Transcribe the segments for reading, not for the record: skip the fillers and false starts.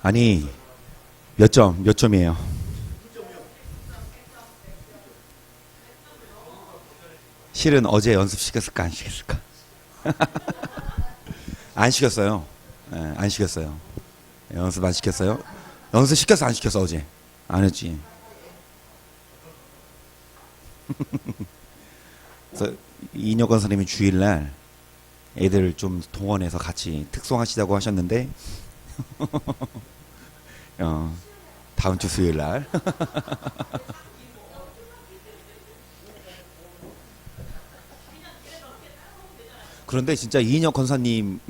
아니, 몇 점이에요? 실은 어제 연습시켰을까, 안 시켰을까? 안 시켰어요. 예, 안 시켰어요. 연습 안 시켰어요? 연습 시켰어, 안 시켰어, 어제? 안 했지. 그래서 이인혁 선생님이 주일날 애들 좀 동원해서 같이 특송하시자고 하셨는데, 어, 다음 주 수요일날. 그런데 진짜 이인혁 권사님이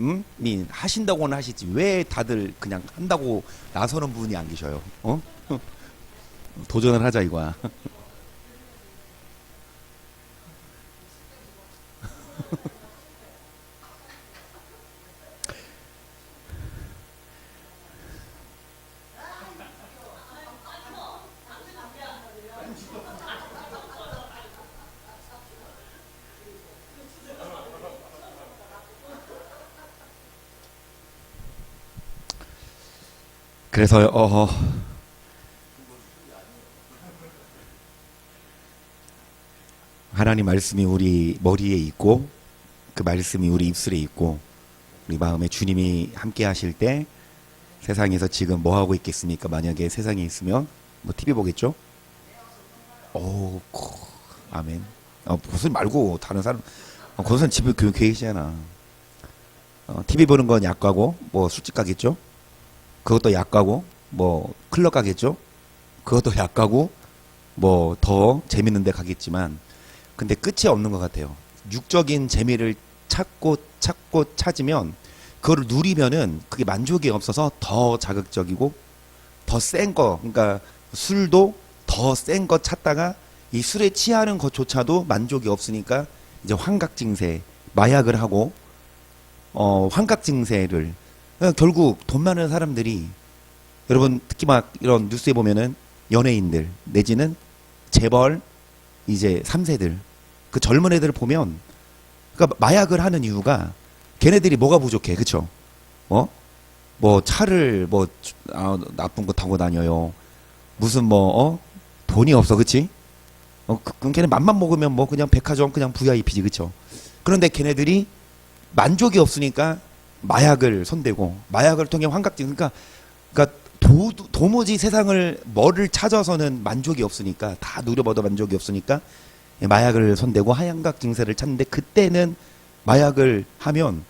하신다고는 하시지 왜 다들 그냥 한다고 나서는 분이 안 계셔요? 어? 도전을 하자 이거야. 그래서 하나님 말씀이 우리 머리에 있고 그 말씀이 우리 입술에 있고 우리 마음에 주님이 함께 하실 때 세상에서 지금 뭐 하고 있겠습니까? 만약에 세상에 있으면 뭐 TV 보겠죠? 오, 아멘. 무슨 말고 다른 사람 그것은 집에 계시잖아. TV 보는 건 약과고 뭐 술집 가겠죠? 그것도 약과고 뭐 클럽 가겠죠? 그것도 약과고 뭐 더 재밌는 데 가겠지만 근데 끝이 없는 것 같아요. 육적인 재미를 찾고 찾으면 그거를 누리면은 그게 만족이 없어서 더 자극적이고 더 센 거, 그러니까 술도 더 센 거 찾다가 이 술에 취하는 것조차도 만족이 없으니까 이제 환각 증세, 마약을 하고 환각 증세를 결국 돈 많은 사람들이 여러분 특히 막 이런 뉴스에 보면은 연예인들 내지는 재벌 이제 3세들 그 젊은 애들 보면 그러니까 마약을 하는 이유가 걔네들이 뭐가 부족해 그쵸? 뭐 차를 뭐 나쁜 거 타고 다녀요. 무슨 뭐 돈이 없어 그치? 그럼 걔네 맘만 먹으면 뭐 그냥 백화점 그냥 VIP지 그쵸? 그런데 걔네들이 만족이 없으니까 마약을 손대고 마약을 통해 환각증 그러니까 도무지 세상을 뭐를 찾아서는 만족이 없으니까 다 누려봐도 만족이 없으니까 마약을 손대고 하향각 증세를 찾는데 그때는 마약을 하면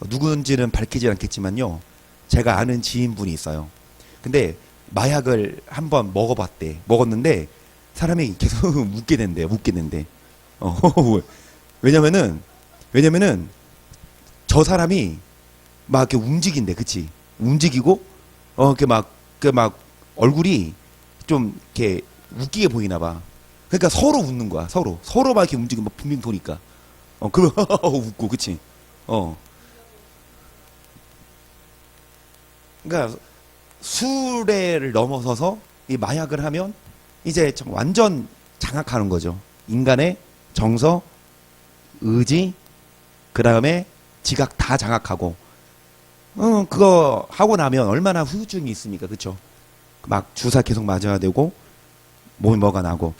누군지는 밝히지 않겠지만요. 제가 아는 지인분이 있어요. 근데 마약을 한번 먹어봤대. 먹었는데 사람이 계속 웃게 된대. 왜냐면은 저 사람이 막 이렇게 움직인대, 그치? 움직이고 그 막 얼굴이 좀 이렇게 웃기게 보이나 봐. 그러니까 서로 웃는 거야. 서로 막 이렇게 움직이고 막 빙빙 도니까. 그러면 웃고, 그치? 어. 그러니까 수레를 넘어서서 이 마약을 하면 이제 완전 장악하는 거죠. 인간의 정서, 의지, 그 다음에 지각 다 장악하고, 그거 하고 나면 얼마나 후유증이 있습니까? 그쵸? 막 주사 계속 맞아야 되고, 몸이 뭐가 나고.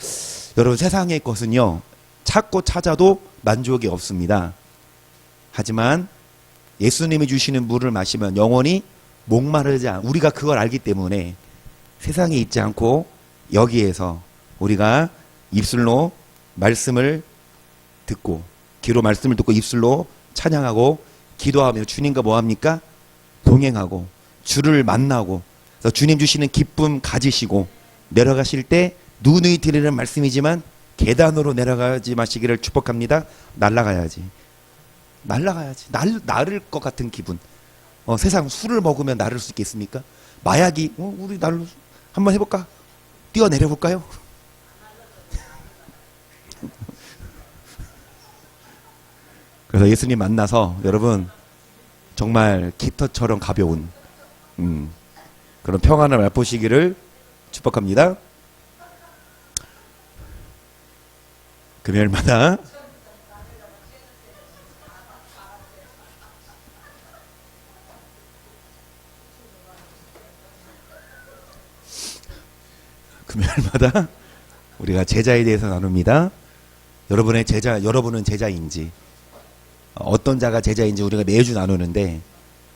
여러분 세상의 것은요, 찾고 찾아도 만족이 없습니다. 하지만 예수님이 주시는 물을 마시면 영원히 목마르지 않, 우리가 그걸 알기 때문에 세상에 있지 않고 여기에서 우리가 입술로 말씀을 듣고, 귀로 말씀을 듣고 입술로 찬양하고 기도하며 주님과 뭐합니까? 동행하고 주를 만나고 주님 주시는 기쁨 가지시고 내려가실 때 누누이 드리는 말씀이지만 계단으로 내려가지 마시기를 축복합니다. 날아가야지. 나를 것 같은 기분. 세상 술을 먹으면 나를 수 있겠습니까? 마약이 우리 날로 한번 해볼까? 뛰어내려 볼까요? 그래서 예수님 만나서 여러분 정말 깃털처럼 가벼운 그런 평안을 맛보시기를 축복합니다. 금요일마다 금요일마다 우리가 제자에 대해서 나눕니다. 여러분은 제자인지, 어떤 자가 제자인지 우리가 매주 나누는데,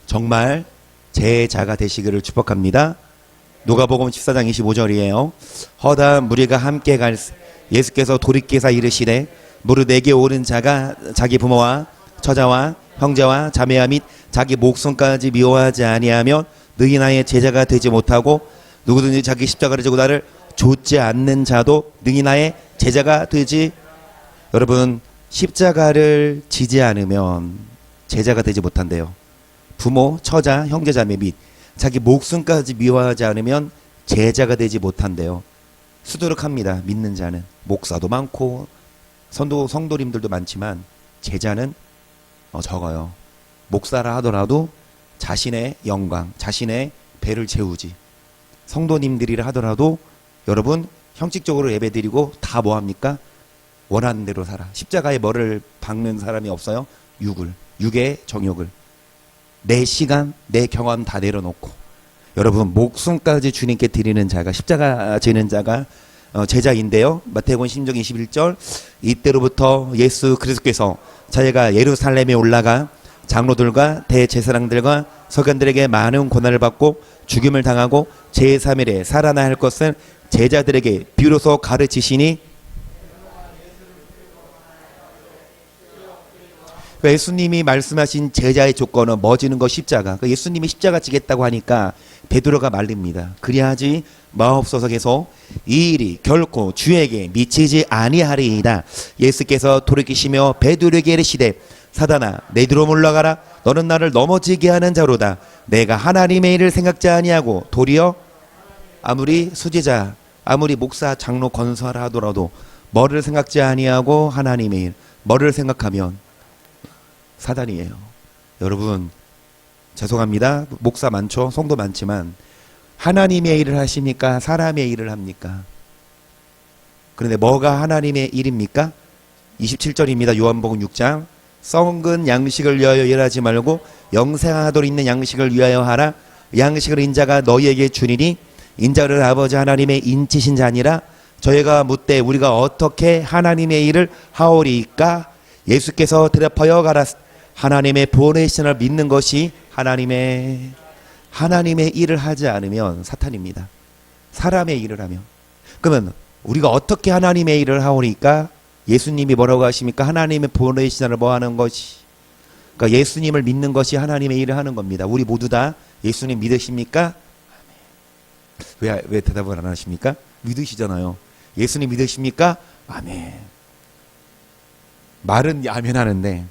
정말 제자가 되시기를 축복합니다. 누가복음 14장 25절이에요. 허다한 무리가 함께 갈 예수께서 돌이키사 이르시되 무릇 내게 오른 자가 자기 부모와 처자와 형제와 자매와 및 자기 목숨까지 미워하지 아니하면 너희 나의 제자가 되지 못하고, 누구든지 자기 십자가를 지고 나를 좇지 않는 자도 너희 나의 제자가 되지. 여러분, 십자가를 지지 않으면 제자가 되지 못한대요. 부모, 처자, 형제, 자매 및 자기 목숨까지 미워하지 않으면 제자가 되지 못한대요. 수두룩합니다. 믿는 자는. 목사도 많고 성도님들도 많지만 제자는 적어요. 목사라 하더라도 자신의 영광, 자신의 배를 채우지. 성도님들이라 하더라도 여러분 형식적으로 예배드리고 다 뭐합니까? 원하는 대로 살아. 십자가에 뭐를 박는 사람이 없어요? 육의 정욕을. 내 시간, 내 경험 다 내려놓고, 여러분 목숨까지 주님께 드리는 자가, 십자가 지는 자가 제자인데요. 마태복음 16장 21절, 이때로부터 예수 그리스도께서 자기가 예루살렘에 올라가 장로들과 대제사장들과 서기관들에게 많은 고난을 받고 죽임을 당하고 제3일에 살아나야 할 것을 제자들에게 비로소 가르치시니, 예수님이 말씀하신 제자의 조건은 멎지는 것 십자가. 예수님이 십자가 지겠다고 하니까 베드로가 말립니다. 그리하지 마옵소서. 계속 이 일이 결코 주에게 미치지 아니하리이다. 예수께서 돌이키시며 베드로에게 이르시되 사단아 내 뒤로 물러가라. 너는 나를 넘어지게 하는 자로다. 내가 하나님의 일을 생각지 아니하고 도리어 아무리 수제자, 아무리 목사, 장로, 권사라 하더라도 뭐를 생각지 아니하고 하나님의 일, 뭐를 생각하면 사단이에요. 여러분 죄송합니다. 목사 많죠. 성도 많지만 하나님의 일을 하십니까? 사람의 일을 합니까? 그런데 뭐가 하나님의 일입니까? 27절입니다. 요한복음 6장. 썩은 양식을 위하여 일하지 말고 영생하도록 있는 양식을 위하여 하라. 양식을 인자가 너희에게 주니니 인자를 아버지 하나님의 인치신 자니라. 저희가 묻되 우리가 어떻게 하나님의 일을 하오리까? 예수께서 대답하여 가라사 하나님의 보내신을 믿는 것이 하나님의 일을 하지 않으면 사탄입니다. 사람의 일을 하면. 그러면 우리가 어떻게 하나님의 일을 하오니까? 예수님이 뭐라고 하십니까? 하나님의 보내신을 뭐 하는 것이. 그러니까 예수님을 믿는 것이 하나님의 일을 하는 겁니다. 우리 모두 다 예수님 믿으십니까? 왜 대답을 안 하십니까? 믿으시잖아요. 예수님 믿으십니까? 아멘. 말은 아멘 하는데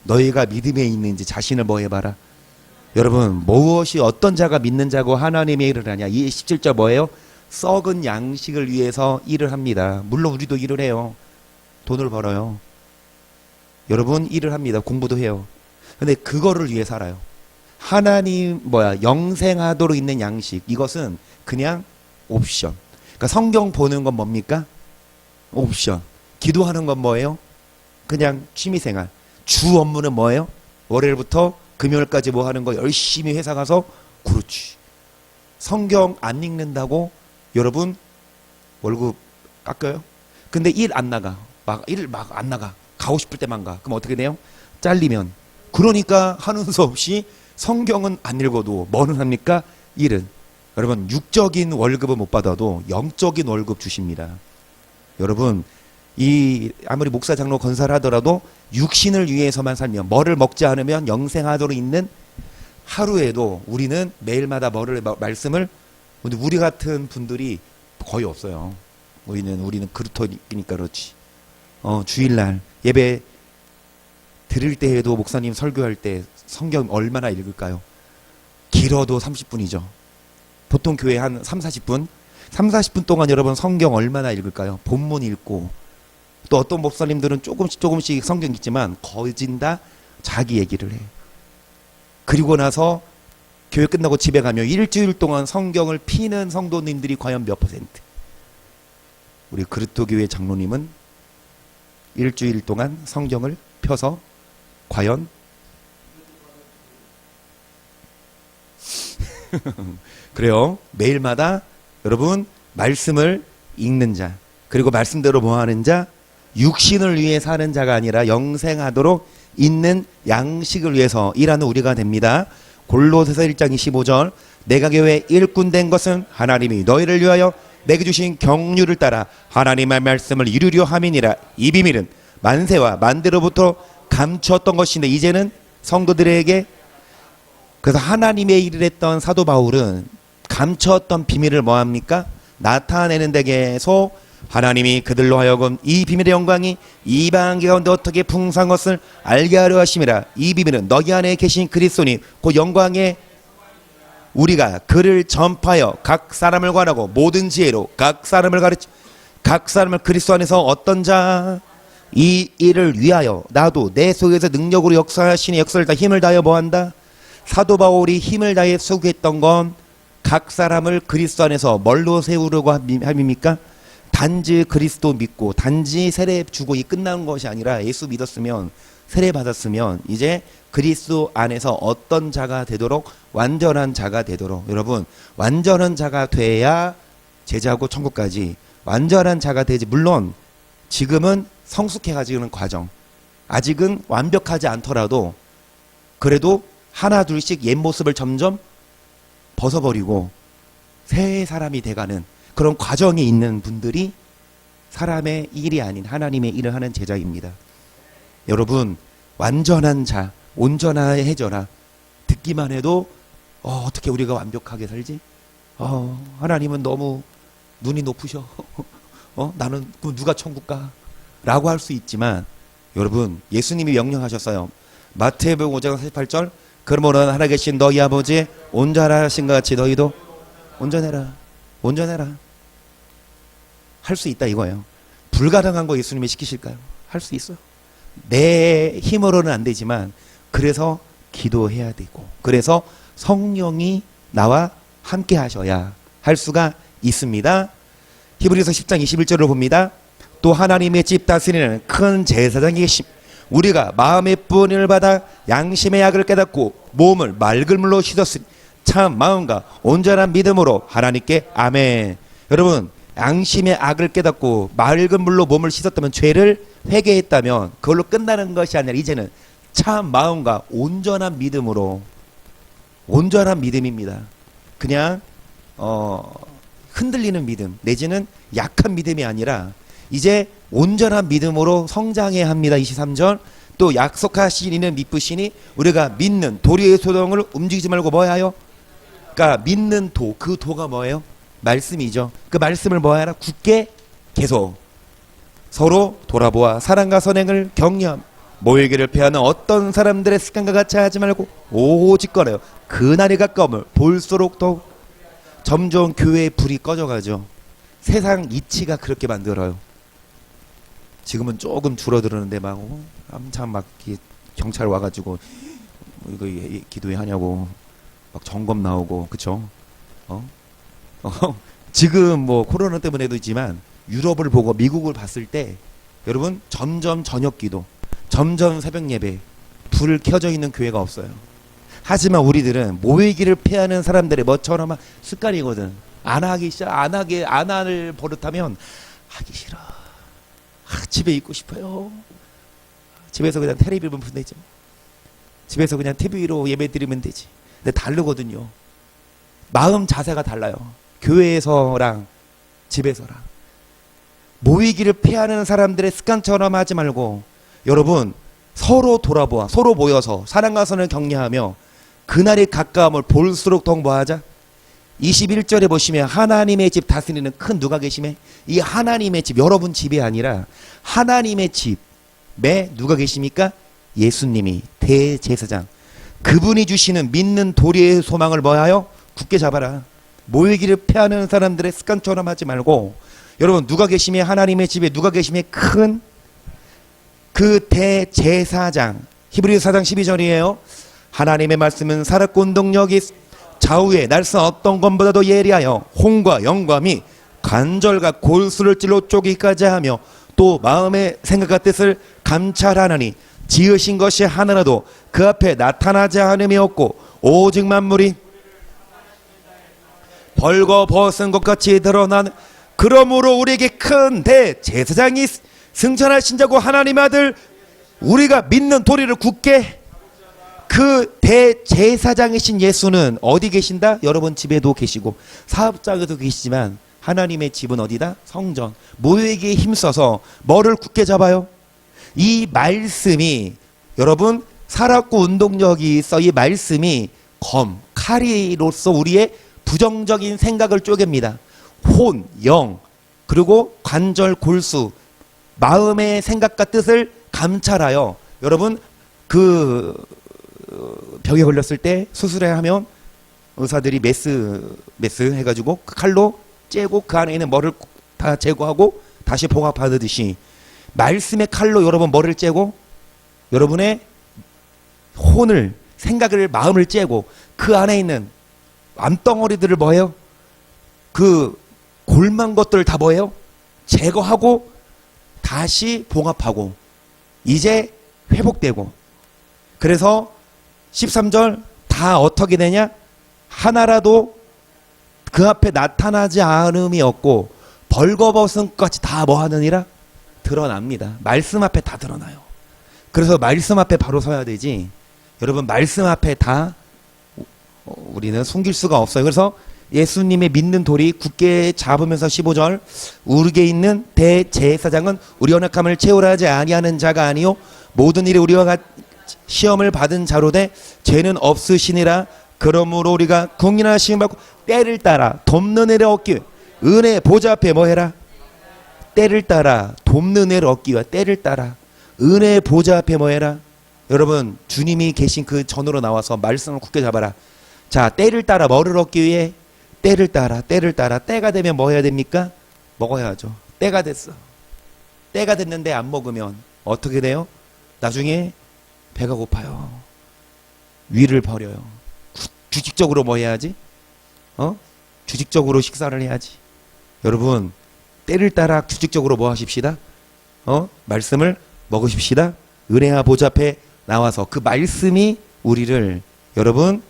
너희가 믿음에 있는지 자신을 뭐 해봐라. 여러분 무엇이 어떤 자가 믿는 자고 하나님의 일을 하냐. 이 17절 뭐예요? 썩은 양식을 위해서 일을 합니다. 물론 우리도 일을 해요. 돈을 벌어요. 여러분 일을 합니다. 공부도 해요. 근데 그거를 위해 살아요. 하나님 영생하도록 있는 양식, 이것은 그냥 옵션. 그러니까 성경 보는 건 뭡니까? 옵션. 기도하는 건 뭐예요? 그냥 취미생활. 주 업무는 뭐예요? 월요일부터 금요일까지 뭐 하는 거 열심히 회사 가서. 그렇지. 성경 안 읽는다고 여러분 월급 깎여요? 근데 일 안 나가. 일 안 나가. 가고 싶을 때만 가. 그럼 어떻게 돼요? 잘리면. 그러니까 하는 수 없이 성경은 안 읽어도 뭐는 합니까? 일은. 여러분 육적인 월급은 못 받아도 영적인 월급 주십니다. 여러분 아무리 목사 장로 권사를 하더라도 육신을 위해서만 살면, 뭐를 먹지 않으면 영생하도록 있는 하루에도 우리는 매일마다 말씀을, 근데 우리 같은 분들이 거의 없어요. 우리는 그루터니까 그렇지. 주일날 예배 드릴 때에도 목사님 설교할 때 성경 얼마나 읽을까요? 길어도 30분이죠. 보통 교회 한 3-40분? 3-40분 동안 여러분 성경 얼마나 읽을까요? 본문 읽고, 또 어떤 목사님들은 조금씩 성경 읽지만 거진 다 자기 얘기를 해. 그리고 나서 교회 끝나고 집에 가면 일주일 동안 성경을 피는 성도님들이 과연 몇 %? 우리 그리스도교회 장로님은 일주일 동안 성경을 펴서 과연 그래요. 매일마다 여러분 말씀을 읽는 자, 그리고 말씀대로 뭐하는 자, 육신을 위해 사는 자가 아니라 영생하도록 있는 양식을 위해서 일하는 우리가 됩니다. 골로새서 1장 25절, 내가 교회 일꾼 된 것은 하나님이 너희를 위하여 내게 주신 경륜을 따라 하나님의 말씀을 이루려 함이니라. 이 비밀은 만세와 만대로부터 감추었던 것인데 이제는 성도들에게, 그래서 하나님의 일을 했던 사도 바울은 감추었던 비밀을 뭐합니까? 나타내는 데게서 하나님이 그들로 하여금 이 비밀의 영광이 이방 가운데 어떻게 풍성한 것을 알게 하려 하심이라. 이 비밀은 너희 안에 계신 그리스도니 그 영광의 우리가 그를 전파하여 각 사람을 관하고 모든 지혜로 각 사람을 가르쳐 각 사람을 그리스도 안에서 어떤 자 이 일을 위하여 나도 내 속에서 능력으로 역사하시니 역사를 다 힘을 다하여 뭐한다? 사도 바울이 힘을 다해 수고했던 건 각 사람을 그리스도 안에서 뭘로 세우려고 함입니까? 단지 그리스도 믿고 단지 세례 주고 이 끝난 것이 아니라 예수 믿었으면 세례 받았으면 이제 그리스도 안에서 어떤 자가 되도록, 완전한 자가 되도록, 여러분 완전한 자가 돼야 제자고 천국까지 완전한 자가 되지. 물론 지금은 성숙해가지는 과정, 아직은 완벽하지 않더라도 그래도 하나 둘씩 옛 모습을 점점 벗어버리고 새 사람이 돼가는 그런 과정이 있는 분들이 사람의 일이 아닌 하나님의 일을 하는 제자입니다. 여러분 완전한 자, 온전해져라. 듣기만 해도 어떻게 우리가 완벽하게 살지? 하나님은 너무 눈이 높으셔. 나는 그럼 누가 천국 가? 라고 할 수 있지만 여러분 예수님이 명령하셨어요. 마태복음 5장 48절, 그러므로 하나 계신 너희 아버지 온전하신 것 같이 너희도 온전해라. 온전해라. 할 수 있다 이거예요. 불가능한 거 예수님이 시키실까요? 할 수 있어요. 내 힘으로는 안 되지만 그래서 기도해야 되고 그래서 성령이 나와 함께 하셔야 할 수가 있습니다. 히브리서 10장 21절을 봅니다. 또 하나님의 집 다스리는 큰 제사장이 계심, 우리가 마음의 뿌림을 받아 양심의 약을 깨닫고 몸을 맑은 물로 씻었으니 참 마음과 온전한 믿음으로 하나님께 아멘. 여러분 양심의 악을 깨닫고 맑은 물로 몸을 씻었다면, 죄를 회개했다면 그걸로 끝나는 것이 아니라 이제는 참 마음과 온전한 믿음으로, 온전한 믿음입니다. 그냥 흔들리는 믿음 내지는 약한 믿음이 아니라 이제 온전한 믿음으로 성장해야 합니다. 23절, 또 약속하신 이는 믿으시니 우리가 믿는 도리의 소동을 움직이지 말고 뭐 하여? 그러니까 믿는 도, 그 도가 뭐예요? 말씀이죠. 그 말씀을 뭐 하라? 굳게 계속 서로 돌아보아 사랑과 선행을 격려함, 모이기를 패하는 어떤 사람들의 습관과 같이 하지 말고 오직 꺼내요. 그날이 가까움을 볼수록 더욱 점점 교회의 불이 꺼져가죠. 세상 이치가 그렇게 만들어요. 지금은 조금 줄어들었는데 막 한참 막 경찰 와가지고 이거 기도회 하냐고 막 점검 나오고, 그쵸? 지금 뭐 코로나 때문에도 있지만 유럽을 보고 미국을 봤을 때 여러분 점점 저녁 기도, 점점 새벽 예배, 불 켜져 있는 교회가 없어요. 하지만 우리들은 모이기를 패하는 사람들의 뭐처럼 습관이거든. 안 할 버릇하면 하기 싫어. 집에 있고 싶어요. 집에서 그냥 텔레비 보면 되지. 집에서 그냥 TV로 예배 드리면 되지. 근데 다르거든요. 마음 자세가 달라요. 교회에서랑 집에서랑. 모이기를 패하는 사람들의 습관처럼 하지 말고 여러분 서로 돌아보아 서로 모여서 사랑과 선을 격려하며 그날이 가까움을 볼수록 더 뭐하자? 21절에 보시면 하나님의 집 다스리는 큰 누가 계심에, 이 하나님의 집, 여러분 집이 아니라 하나님의 집에 누가 계십니까? 예수님이 대제사장, 그분이 주시는 믿는 도리의 소망을 뭐하여? 굳게 잡아라. 모이기를 패하는 사람들의 습관처럼 하지 말고 여러분 누가 계심에, 하나님의 집에 누가 계심에 큰 그 대제사장, 히브리서 4장 12절이에요. 하나님의 말씀은 살았고 운동력이 좌우의 날선 어떤 것보다도 예리하여 홍과 영과 및 관절과 골수를 찔러 쪼개기까지 하며 또 마음의 생각과 뜻을 감찰하나니 지으신 것이 하나라도 그 앞에 나타나지 않음이 없고 오직 만물이 벌거벗은 것 같이 드러나는, 그러므로 우리에게 큰 대제사장이 승천하신 자고 하나님의 아들 우리가 믿는 도리를 굳게, 그 대제사장이신 예수는 어디 계신다? 여러분 집에도 계시고 사업장에도 계시지만 하나님의 집은 어디다? 성전. 뭐에게 힘써서 뭐를 굳게 잡아요? 이 말씀이, 여러분 살았고 운동력이 있어. 이 말씀이 칼이로서 우리의 부정적인 생각을 쪼갭니다. 혼, 영, 그리고 관절, 골수, 마음의 생각과 뜻을 감찰하여, 여러분 그 병에 걸렸을 때 수술해야 하면 의사들이 메스 해가지고 그 칼로 째고 그 안에 있는 뭐를 다 제거하고 다시 봉합하듯이 말씀의 칼로 여러분 뭐를 째고 여러분의 혼을, 생각을, 마음을 째고 그 안에 있는 암덩어리들을 뭐예요? 그 골만 것들을 다 뭐예요? 제거하고 다시 봉합하고 이제 회복되고. 그래서 13절 다 어떻게 되냐? 하나라도 그 앞에 나타나지 않음이 없고 벌거벗은 것같이 다 뭐 하느니라? 드러납니다. 말씀 앞에 다 드러나요. 그래서 말씀 앞에 바로 서야 되지. 여러분 말씀 앞에 다 우리는 숨길 수가 없어요. 그래서 예수님의 믿는 도리 굳게 잡으면서 15절 우리에게 있는 대제사장은 우리 연약함을 채우려 하지 아니하는 자가 아니요 모든 일에 우리와 같이 시험을 받은 자로되 죄는 없으시니라. 그러므로 우리가 국민하심을 받고 때를 따라 돕는 애를 얻기, 은혜 보좌 앞에 뭐 해라? 때를 따라 돕는 애를 얻기 위해 때를 따라 은혜 보좌 앞에 뭐 해라? 여러분 주님이 계신 그 전으로 나와서 말씀을 굳게 잡아라. 자, 때를 따라 뭐를 얻기 위해? 때를 따라 때가 되면 뭐 해야 됩니까? 먹어야죠. 때가 됐어. 때가 됐는데 안 먹으면 어떻게 돼요? 나중에 배가 고파요. 위를 버려요. 주식적으로 뭐 해야지? 주식적으로 식사를 해야지. 여러분 때를 따라 주식적으로 뭐 하십시다? 말씀을 먹으십시다. 은혜와 보좌 앞에 나와서 그 말씀이 우리를 여러분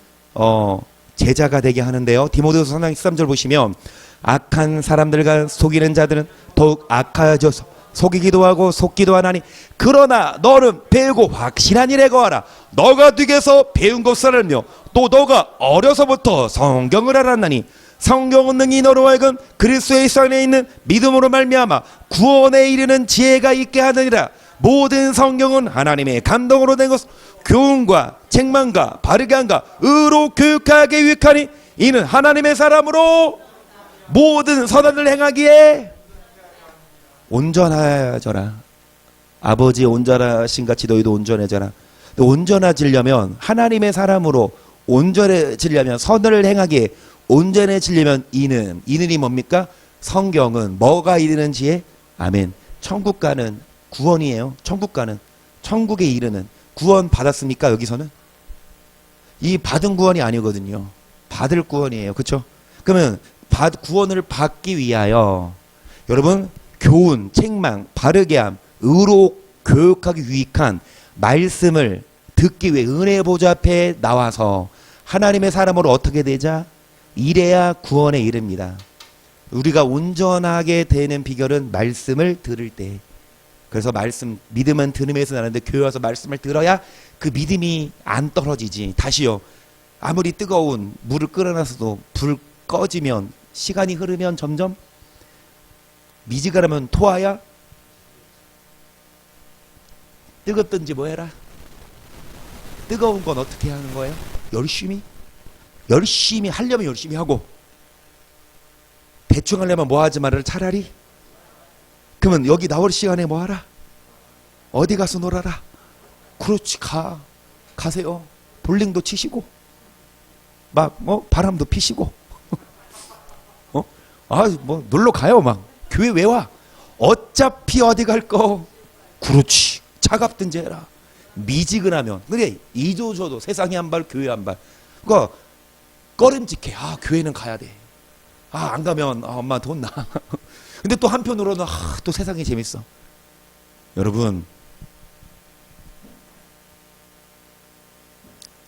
제자가 되게 하는데요. 디모데후서 3장 13절 보시면 악한 사람들과 속이는 자들은 더욱 악하여져서 속이기도 하고 속기도 하나니 그러나 너는 배우고 확실한 일에 거하라. 너가 득에서 배운 것을 알며 또 너가 어려서부터 성경을 알았나니 성경은 능히 너로 하여금 그리스도 예수 안에 있는 믿음으로 말미암아 구원에 이르는 지혜가 있게 하느니라. 모든 성경은 하나님의 감동으로 된 것 교훈과 책망과 바르게 함과 의로 교육하게 유익하니 이는 하나님의 사람으로 모든 선한을 행하기에 온전하여져라. 아버지 온전하신 같이 너희도 온전해져라. 온전해지려면 하나님의 사람으로 온전해지려면 선을 행하기에 온전해지려면 이는이 뭡니까? 성경은 뭐가 이르는 지혜? 아멘. 천국 가는 구원이에요. 천국 가는 천국에 이르는 구원 받았습니까? 여기서는 이 받은 구원이 아니거든요. 받을 구원이에요. 그렇죠? 그러면 구원을 받기 위하여 여러분 교훈, 책망, 바르게 함, 의로 교육하기 유익한 말씀을 듣기 위해 은혜의 보좌 앞에 나와서 하나님의 사람으로 어떻게 되자? 이래야 구원에 이릅니다. 우리가 온전하게 되는 비결은 말씀을 들을 때. 그래서 믿음은 들음에서 나는데 교회 와서 말씀을 들어야 그 믿음이 안 떨어지지. 다시요. 아무리 뜨거운 물을 끓여놨어도 불 꺼지면 시간이 흐르면 점점 미지근하면 토하야 뜨겁든지 뭐 해라. 뜨거운 건 어떻게 하는 거예요? 열심히 하려면 열심히 하고 대충 하려면 뭐 하지 말아라. 차라리 그러면 여기 나올 시간에 뭐 하라? 어디 가서 놀아라. 그렇지. 가세요. 볼링도 치시고 막 바람도 피시고 놀러 가요. 막 교회 왜 와? 어차피 어디 갈 거. 그렇지. 차갑든지 해라. 미지근하면 근데 이조저도 세상에 한 발 교회 한 발. 그러니까 꺼림직해. 교회는 가야 돼. 안 가면 엄마 돈 나. 근데 또 한편으로는 또 세상이 재밌어. 여러분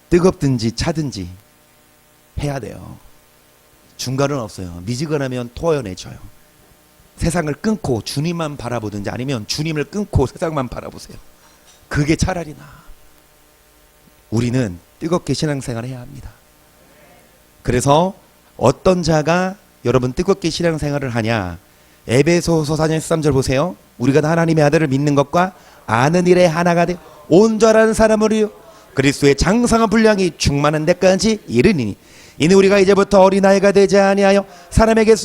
뜨겁든지 차든지 해야 돼요. 중간은 없어요. 미지근하면 토해내줘요. 세상을 끊고 주님만 바라보든지 아니면 주님을 끊고 세상만 바라보세요. 그게 차라리 나아. 우리는 뜨겁게 신앙생활을 해야 합니다. 그래서 어떤 자가 여러분 뜨겁게 신앙생활을 하냐? 에베소서 4장 13절 보세요. 우리가 하나님의 아들을 믿는 것과 아는 일에 하나가 되어 온전한 사람으로 그리스도의 장성한 분량이 충만한 데까지 이르니 이는 우리가 이제부터 어린아이가 되지 아니하여 사람에게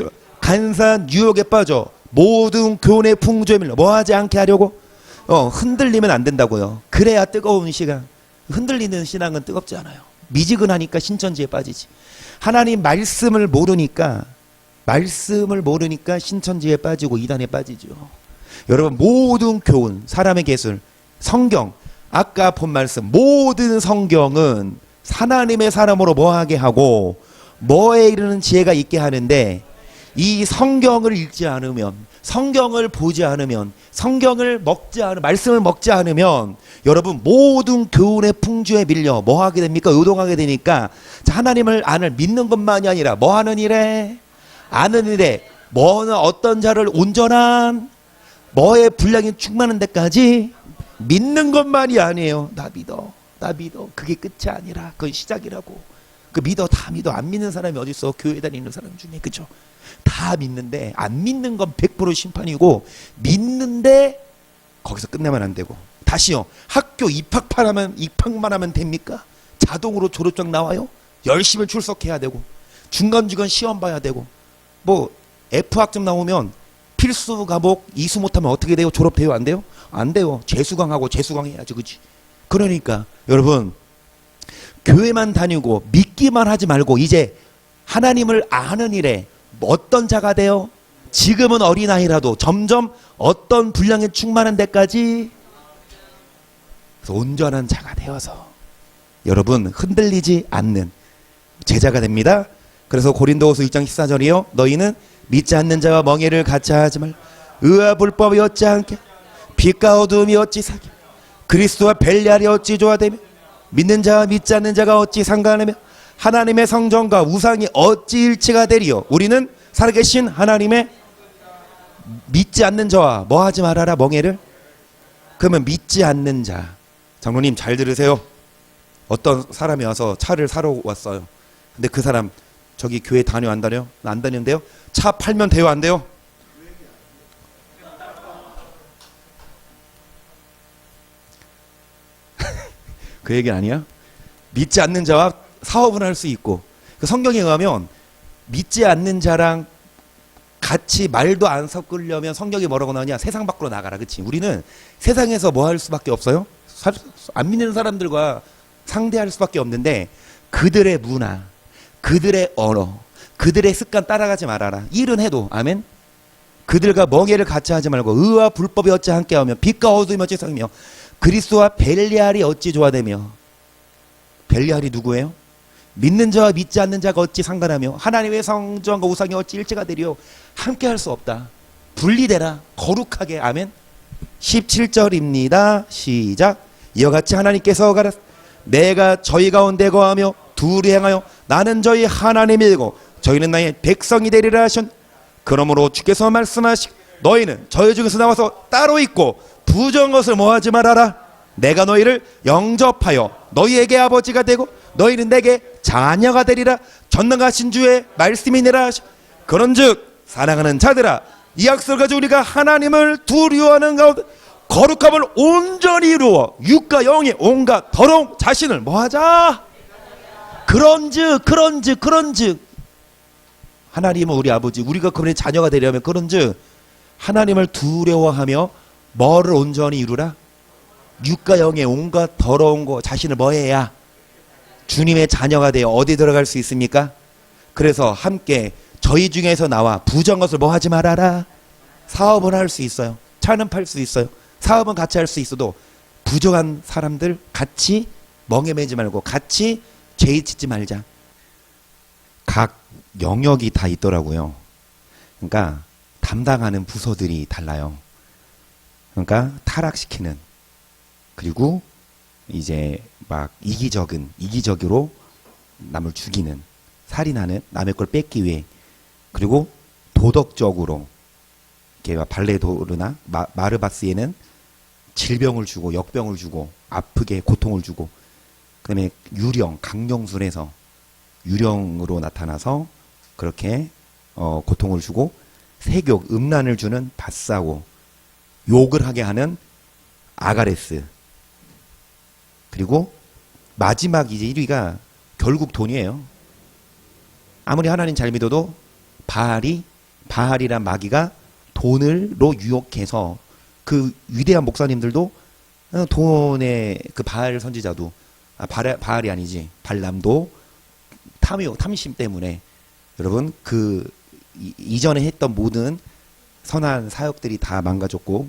간사한 유혹에 빠져 모든 교훈의 풍조에 밀려 뭐하지 않게 하려고 흔들리면 안 된다고요. 그래야 뜨거운 시간. 흔들리는 신앙은 뜨겁지 않아요. 미지근하니까 신천지에 빠지지. 하나님 말씀을 모르니까 신천지에 빠지고 이단에 빠지죠. 여러분 모든 교훈, 사람의 예술, 성경, 아까 본 말씀 모든 성경은 하나님의 사람으로 뭐하게 하고 뭐에 이르는 지혜가 있게 하는데 이 성경을 읽지 않으면 성경을 보지 않으면 성경을 먹지 않으면 말씀을 먹지 않으면 여러분 모든 교훈의 풍조에 밀려 뭐하게 됩니까? 요동하게 되니까 하나님을 믿는 것만이 아니라 뭐하는 일에 아는 일에 뭐는 어떤 자를 온전한 뭐의 분량이 충만한 데까지 믿는 것만이 아니에요. 나 믿어 그게 끝이 아니라 그건 시작이라고. 그 믿어 다 믿어. 안 믿는 사람이 어디 있어? 교회 다니는 사람 중에. 그죠? 다 믿는데 안 믿는 건 100% 심판이고 믿는데 거기서 끝내면 안 되고. 다시요. 학교 입학만 하면 됩니까? 자동으로 졸업장 나와요? 열심히 출석해야 되고 중간중간 시험 봐야 되고 뭐 F학점 나오면 필수 과목 이수 못하면 어떻게 돼요? 졸업돼요? 안 돼요? 안 돼요. 재수강하고 재수강해야지. 그치? 그러니까 여러분 교회만 다니고 믿기만 하지 말고 이제 하나님을 아는 일에 어떤 자가 돼요? 지금은 어린아이라도 점점 어떤 분량에 충만한 데까지 그래서 온전한 자가 되어서 여러분 흔들리지 않는 제자가 됩니다. 그래서 고린도후서 1장 14절이요. 너희는 믿지 않는 자와 멍에를 같이 하지 말라. 의와 불법이 어찌 않게 빛과 어두움이 어찌 사귀 그리스도와 벨리알이 어찌 조화되며 믿는 자와 믿지 않는 자가 어찌 상관하며 하나님의 성전과 우상이 어찌 일치가 되리요. 우리는 살아계신 하나님의 믿지 않는 자와 뭐 하지 말아라 멍에를. 그러면 믿지 않는 자. 장로님 잘 들으세요. 어떤 사람이 와서 차를 사러 왔어요. 근데 그 사람 저기 교회 다녀 안 다녀? 안 다니는데요. 차 팔면 돼요 안 돼요? 그 얘기 아니야? 믿지 않는 자와 사업을 할 수 있고 그 성경에 의하면 믿지 않는 자랑 같이 말도 안 섞으려면 성경이 뭐라고 나오냐? 세상 밖으로 나가라. 그치? 우리는 세상에서 뭐 할 수밖에 없어요? 안 믿는 사람들과 상대할 수밖에 없는데 그들의 문화, 그들의 언어, 그들의 습관 따라가지 말아라. 일은 해도 아멘. 그들과 멍에를 같이 하지 말고 의와 불법이 어찌 함께하며 빛과 어두움이 어찌 사귀며 그리스도와 벨리알이 어찌 조화되며. 벨리알이 누구예요? 믿는 자와 믿지 않는 자가 어찌 상관하며 하나님의 성전과 우상이 어찌 일체가 되리요. 함께할 수 없다. 분리되라. 거룩하게. 아멘. 17절입니다. 시작. 이와 같이 하나님께서 가라 내가 저희 가운데 거하며 둘이 행하여 나는 저희 하나님이고 저희는 나의 백성이 되리라 하신. 그러므로 주께서 말씀하시고 너희는 저희 중에서 나와서 따로 있고 부정한 것을 뭐하지 말아라. 내가 너희를 영접하여 너희에게 아버지가 되고 너희는 내게 자녀가 되리라. 전능하신 주의 말씀이니라 하시. 그런즉 사랑하는 자들아 이 약속을 가지고 우리가 하나님을 두려워하는 가운데 거룩함을 온전히 이루어 육과 영의 온갖 더러운 자신을 뭐하자. 그런즉 하나님은 우리 아버지 우리가 그분의 자녀가 되려면 그런즉 하나님을 두려워하며 뭐를 온전히 이루라. 육과 영의 온갖 더러운 거 자신을 뭐해야 주님의 자녀가 되어 어디 들어갈 수 있습니까? 그래서 함께 저희 중에서 나와 부정한 것을 뭐하지 말아라. 사업은 할 수 있어요. 차는 팔 수 있어요. 사업은 같이 할 수 있어도 부정한 사람들 같이 멍에 매지 말고 같이 죄 짓지 말자. 각 영역이 다 있더라고요. 그러니까 담당하는 부서들이 달라요. 그러니까 타락시키는 그리고 이제 막 이기적으로 남을 죽이는 살인하는, 남의 걸 뺏기 위해, 그리고 도덕적으로 이렇게 발레도르나 마르바스에는 질병을 주고 역병을 주고 아프게 고통을 주고, 그다음에 유령, 강령술에서 유령으로 나타나서 그렇게 고통을 주고, 세욕, 음란을 주는 바사고, 욕을 하게 하는 아가레스, 그리고 마지막 이제 1위가 결국 돈이에요. 아무리 하나님 잘 믿어도 바알이란 마귀가 돈으로 유혹해서, 그 위대한 목사님들도 돈의 그 바알 선지자도, 바알이 아니지, 발람도 탐심 때문에, 여러분 그 이전에 했던 모든 선한 사역들이 다 망가졌고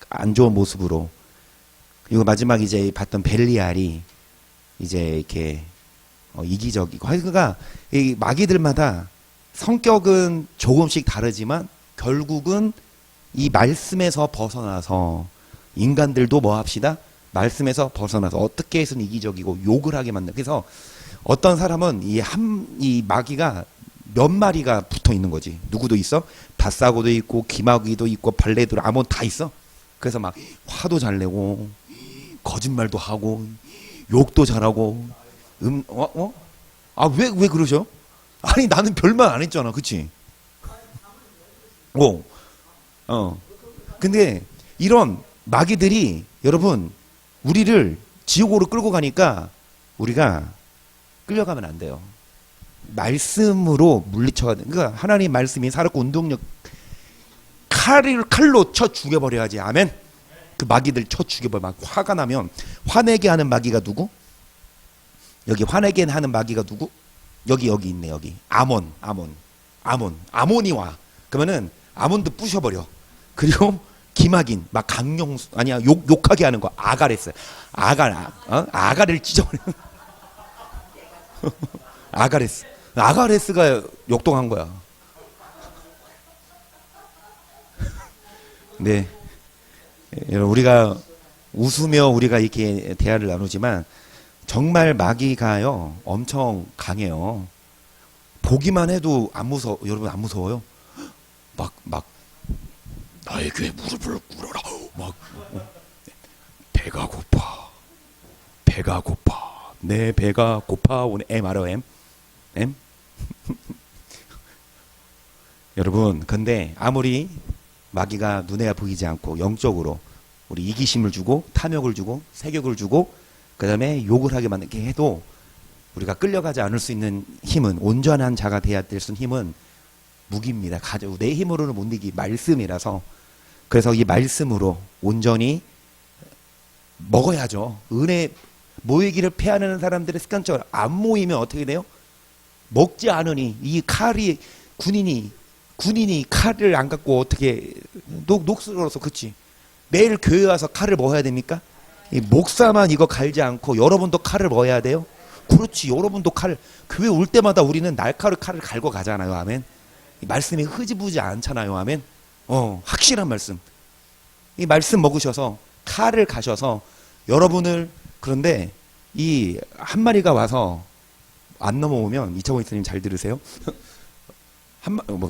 안 좋은 모습으로. 그리고 마지막 이제 봤던 벨리알이 이제 이렇게 이기적이고, 그러니까 이 마귀들마다 성격은 조금씩 다르지만 결국은 이 말씀에서 벗어나서, 인간들도 뭐 합시다? 말씀에서 벗어나서 어떻게 해서는 이기적이고 욕을 하게 만든. 그래서 어떤 사람은 이 마귀가 몇 마리가 붙어 있는 거지. 누구도 있어? 바사고도 있고 기마귀도 있고 발레도 아몬 다 있어. 그래서 막 화도 잘 내고 거짓말도 하고 욕도 잘하고. 왜 그러셔? 아니 나는 별말 안 했잖아, 그치? 근데 이런 마귀들이 여러분 우리를 지옥으로 끌고 가니까 우리가 끌려가면 안 돼요. 말씀으로 물리쳐야 돼. 그러니까 하나님 말씀이 살았고 운동력, 칼로 쳐 죽여버려야지. 아멘. 그 마귀들 쳐 죽여버려. 막 화가 나면 화내게 하는 마귀가 누구? 여기 화내게 하는 마귀가 누구? 여기 있네. 여기 아몬이 와. 그러면은 아몬도 부셔버려. 그리고 기막인 막 강용수 아니야, 욕하게 하는 거 아가레스. 아가를 찢어버려. 아가레스가 역동한 거야. 네, 여러분 우리가 웃으며 우리가 이렇게 대화를 나누지만 정말 마귀가요 엄청 강해요. 보기만 해도 안 무서워. 여러분 안 무서워요? 막 나에게 무릎을 꿇어라. 배가 고파. 내 배가 고파오네. 알아요? M? 여러분, 근데 아무리 마귀가 눈에 보이지 않고 영적으로 우리 이기심을 주고 탐욕을 주고 세욕을 주고 그 다음에 욕을 하게 만들게 해도 우리가 끌려가지 않을 수 있는 힘은, 온전한 자가 돼야 될 수 있는 힘은 무기입니다. 내 힘으로는 못 이기 말씀이라서. 그래서 이 말씀으로 온전히 먹어야죠. 은혜 모이기를 패하는 사람들의 습관처럼 안 모이면 어떻게 돼요? 먹지 않으니 이 칼이 군인이 칼을 안 갖고 어떻게 녹슬어서, 그치? 매일 교회 와서 칼을 뭐 해야 됩니까? 이 목사만 이거 갈지 않고 여러분도 칼을 뭐 해야 돼요? 그렇지, 여러분도 교회 올 때마다 우리는 날카로운 칼을 갈고 가잖아요. 아멘. 이 말씀이 흐지부지 않잖아요. 아멘. 확실한 말씀. 이 말씀 먹으셔서 칼을 가셔서 여러분을. 그런데 이 한 마리가 와서 안 넘어오면, 이창호 목사님 잘 들으세요.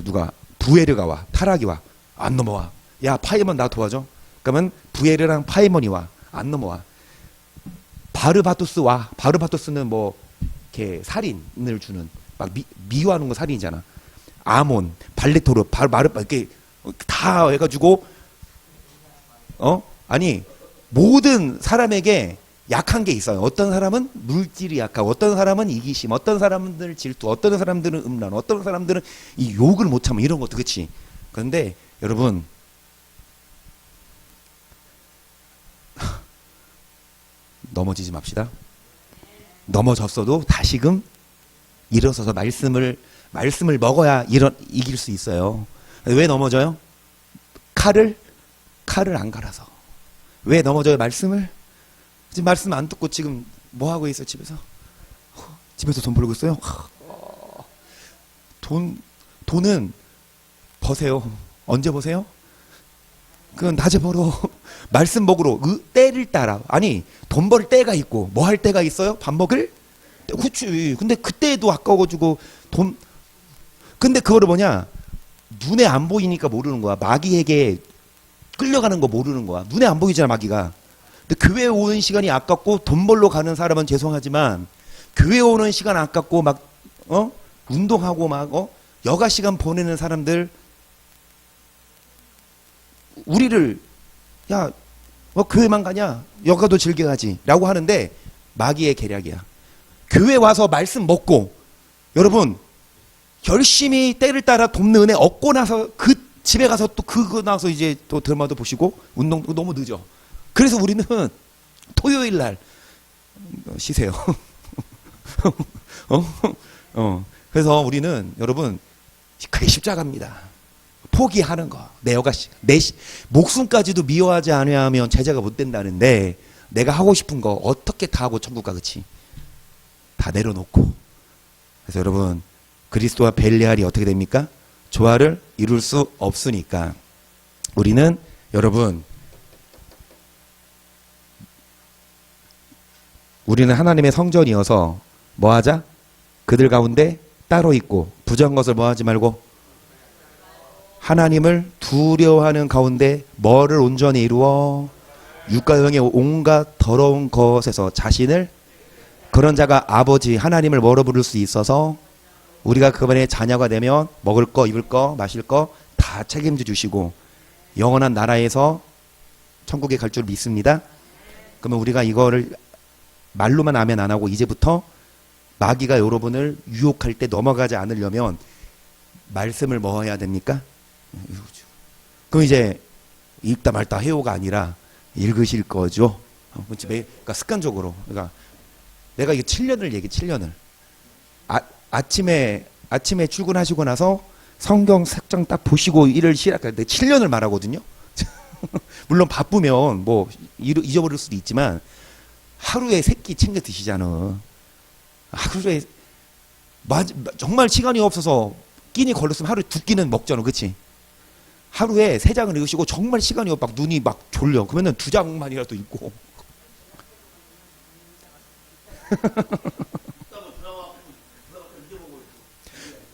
누가 부에르가 와, 타락이 와, 안 넘어와. 야 파이먼 나 도와줘. 그러면 부에르랑 파이먼이 와, 안 넘어와. 바르바토스 와. 바르바토스는 뭐 이렇게 살인을 주는, 막 미워하는 거 살인이잖아. 아몬, 발레토르, 이렇게 다 해가지고 아니 모든 사람에게 약한 게 있어요. 어떤 사람은 물질이 약하고, 어떤 사람은 이기심, 어떤 사람들은 질투, 어떤 사람들은 음란, 어떤 사람들은 이 욕을 못 참아, 이런 것도. 그치? 그런데 여러분 넘어지지 맙시다. 넘어졌어도 다시금 일어서서 말씀을 먹어야 이길 수 있어요. 왜 넘어져요? 칼을 안 갈아서. 왜 넘어져요? 말씀을. 지금 말씀 안 듣고 지금 뭐 하고 있어요? 집에서 돈 벌고 있어요? 돈은 버세요. 언제 버세요? 그건 낮에 벌어. 말씀 먹으러 때를 따라. 아니 돈 벌 때가 있고 뭐 할 때가 있어요? 밥 먹을 그치. 근데 그때도 아까워가지고 돈. 근데 그거를 뭐냐? 눈에 안 보이니까 모르는 거야. 마귀에게 끌려가는 거 모르는 거야. 눈에 안 보이잖아, 마귀가. 근데 교회 오는 시간이 아깝고 돈 벌러 가는 사람은 죄송하지만 교회 오는 시간 아깝고 막 운동하고 막 여가 시간 보내는 사람들 우리를 야, 교회만 가냐? 여가도 즐겨야지라고 하는데 마귀의 계략이야. 교회 와서 말씀 먹고 여러분 열심히 때를 따라 돕는 은혜 얻고 나서 그 집에 가서 또 그거 나서 이제 또 드라마도 보시고 운동도 너무 늦어. 그래서 우리는 토요일 날 쉬세요. 그래서 우리는 여러분 그게 십자가입니다. 포기하는 거. 내 목숨까지도 미워하지 않으면 제자가 못 된다는데 내가 하고 싶은 거 어떻게 다 하고 천국 가 그치? 다 내려놓고. 그래서 여러분 그리스도와 벨레알이 어떻게 됩니까? 조화를 이룰 수 없으니까 우리는 여러분 우리는 하나님의 성전이어서 뭐하자? 그들 가운데 따로 있고 부정한 것을 뭐하지 말고 하나님을 두려워하는 가운데 뭐를 온전히 이루어 육가형의 온갖 더러운 것에서 자신을 그런 자가 아버지 하나님을 뭐로 부를 수 있어서 우리가 그분의 자녀가 되면 먹을 거 입을 거 마실 거 다 책임져 주시고 영원한 나라에서 천국에 갈 줄 믿습니다. 그러면 우리가 이거를 말로만 아멘 안 하고 이제부터 마귀가 여러분을 유혹할 때 넘어가지 않으려면 말씀을 뭐 해야 됩니까? 그럼 이제 읽다 말다 해요가 아니라 읽으실 거죠. 그러니까 습관적으로. 그러니까 내가 이게 7년을 얘기해. 7년을. 아침에 출근하시고 나서 성경 색장 딱 보시고 일을 시작할 때 7년을 말하거든요. 물론 바쁘면 뭐 잊어버릴 수도 있지만 하루에 3끼 챙겨 드시잖아. 하루에 정말 시간이 없어서 끼니 걸렸으면 하루에 2끼는 먹잖아. 그치? 하루에 3장을 읽으시고 정말 시간이 없어 막 눈이 막 졸려. 그러면은 2장만이라도 읽고.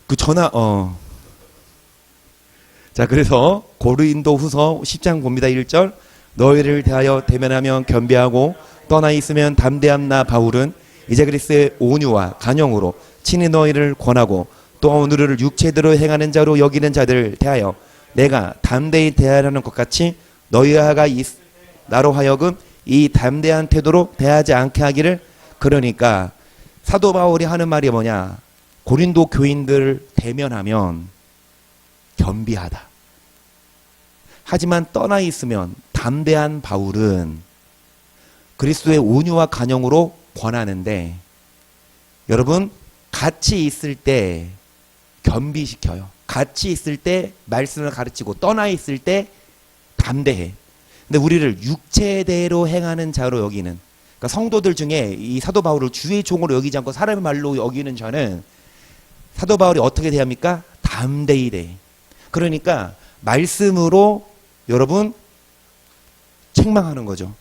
그 자, 그래서 고린도 후서 10장 봅니다. 1절. 너희를 대하여 대면하면 겸비하고 떠나 있으면 담대한 나 바울은 이제 그리스도의 온유와 간영으로 친히 너희를 권하고 또 오늘을 육체대로 행하는 자로 여기는 자들을 대하여 내가 담대히 대하라는 것 같이 너희가 나로 하여금 이 담대한 태도로 대하지 않게 하기를. 그러니까 사도 바울이 하는 말이 뭐냐? 고린도 교인들을 대면하면 겸비하다. 하지만 떠나 있으면 담대한 바울은 그리스도의 온유와 간영으로 권하는데 여러분 같이 있을 때 겸비시켜요. 같이 있을 때 말씀을 가르치고 떠나 있을 때 담대해. 근데 우리를 육체대로 행하는 자로 여기는, 그러니까 성도들 중에 이 사도 바울을 주의 종으로 여기지 않고 사람의 말로 여기는 자는 사도 바울이 어떻게 대합니까? 담대히 대. 그러니까 말씀으로 여러분 책망하는 거죠.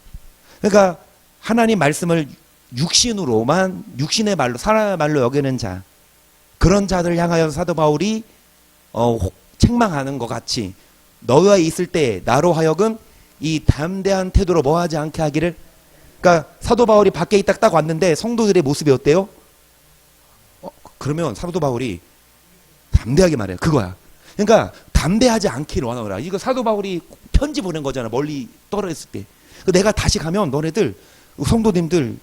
그러니까 하나님 말씀을 육신으로만, 육신의 말로, 사람의 말로 여기는 자, 그런 자들 향하여 사도 바울이 책망하는 것 같이 너희와 있을 때 나로 하여금 이 담대한 태도로 뭐하지 않게 하기를. 그러니까 사도 바울이 밖에 딱 왔는데 성도들의 모습이 어때요? 그러면 사도 바울이 담대하게 말해요. 그거야. 그러니까 담대하지 않기를 원하노라. 이거 사도 바울이 편지 보낸 거잖아. 멀리 떨어졌을 때. 내가 다시 가면 너네들 성도님들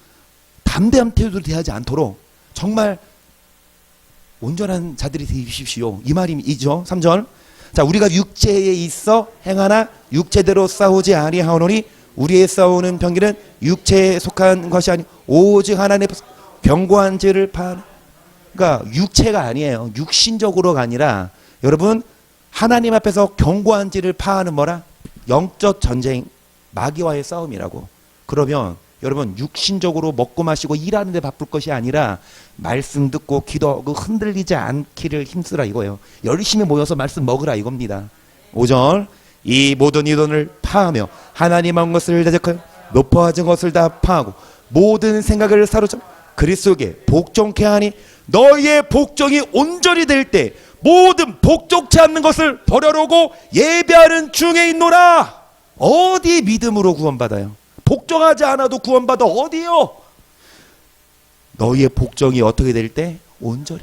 담대한 태도로 대하지 않도록 정말 온전한 자들이 되십시오. 이 말이죠. 3절. 자, 우리가 육체에 있어 행하나 육체대로 싸우지 아니하오노니 우리의 싸우는 병기는 육체에 속한 것이 아니 오직 하나님의 견고한 죄를 파는. 그러니까 육체가 아니에요. 육신적으로가 아니라 여러분 하나님 앞에서 견고한 죄를 파하는 뭐라? 영적 전쟁, 마귀와의 싸움이라고. 그러면 여러분 육신적으로 먹고 마시고 일하는 데 바쁠 것이 아니라 말씀 듣고 기도하고 흔들리지 않기를 힘쓰라 이거예요. 열심히 모여서 말씀 먹으라 이겁니다. 5절. 이 모든 이론을 파하며 하나님 한 것을 대적하여 높아진 것을 다 파하고 모든 생각을 사로잡 그리스도께 복종케 하니 너희의 복종이 온전히 될 때 모든 복종치 않는 것을 버려놓고 예배하는 중에 있노라. 어디 믿음으로 구원받아요? 복종하지 않아도 구원받아. 어디요? 너희의 복종이 어떻게 될 때? 온전히.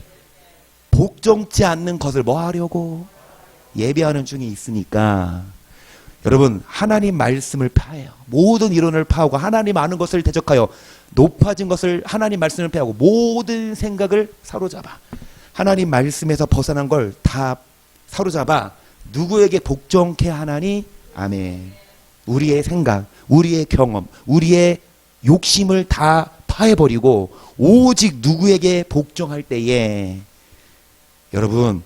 복종치 않는 것을 뭐 하려고? 예배하는 중에 있으니까. 여러분, 하나님 말씀을 파해요. 모든 이론을 파하고 하나님 아는 것을 대적하여 높아진 것을 하나님 말씀을 파하고 모든 생각을 사로잡아. 하나님 말씀에서 벗어난 걸 다 사로잡아 누구에게 복종케 하나니? 아멘. 우리의 생각, 우리의 경험, 우리의 욕심을 다 파해버리고 오직 누구에게 복종할 때에, 여러분,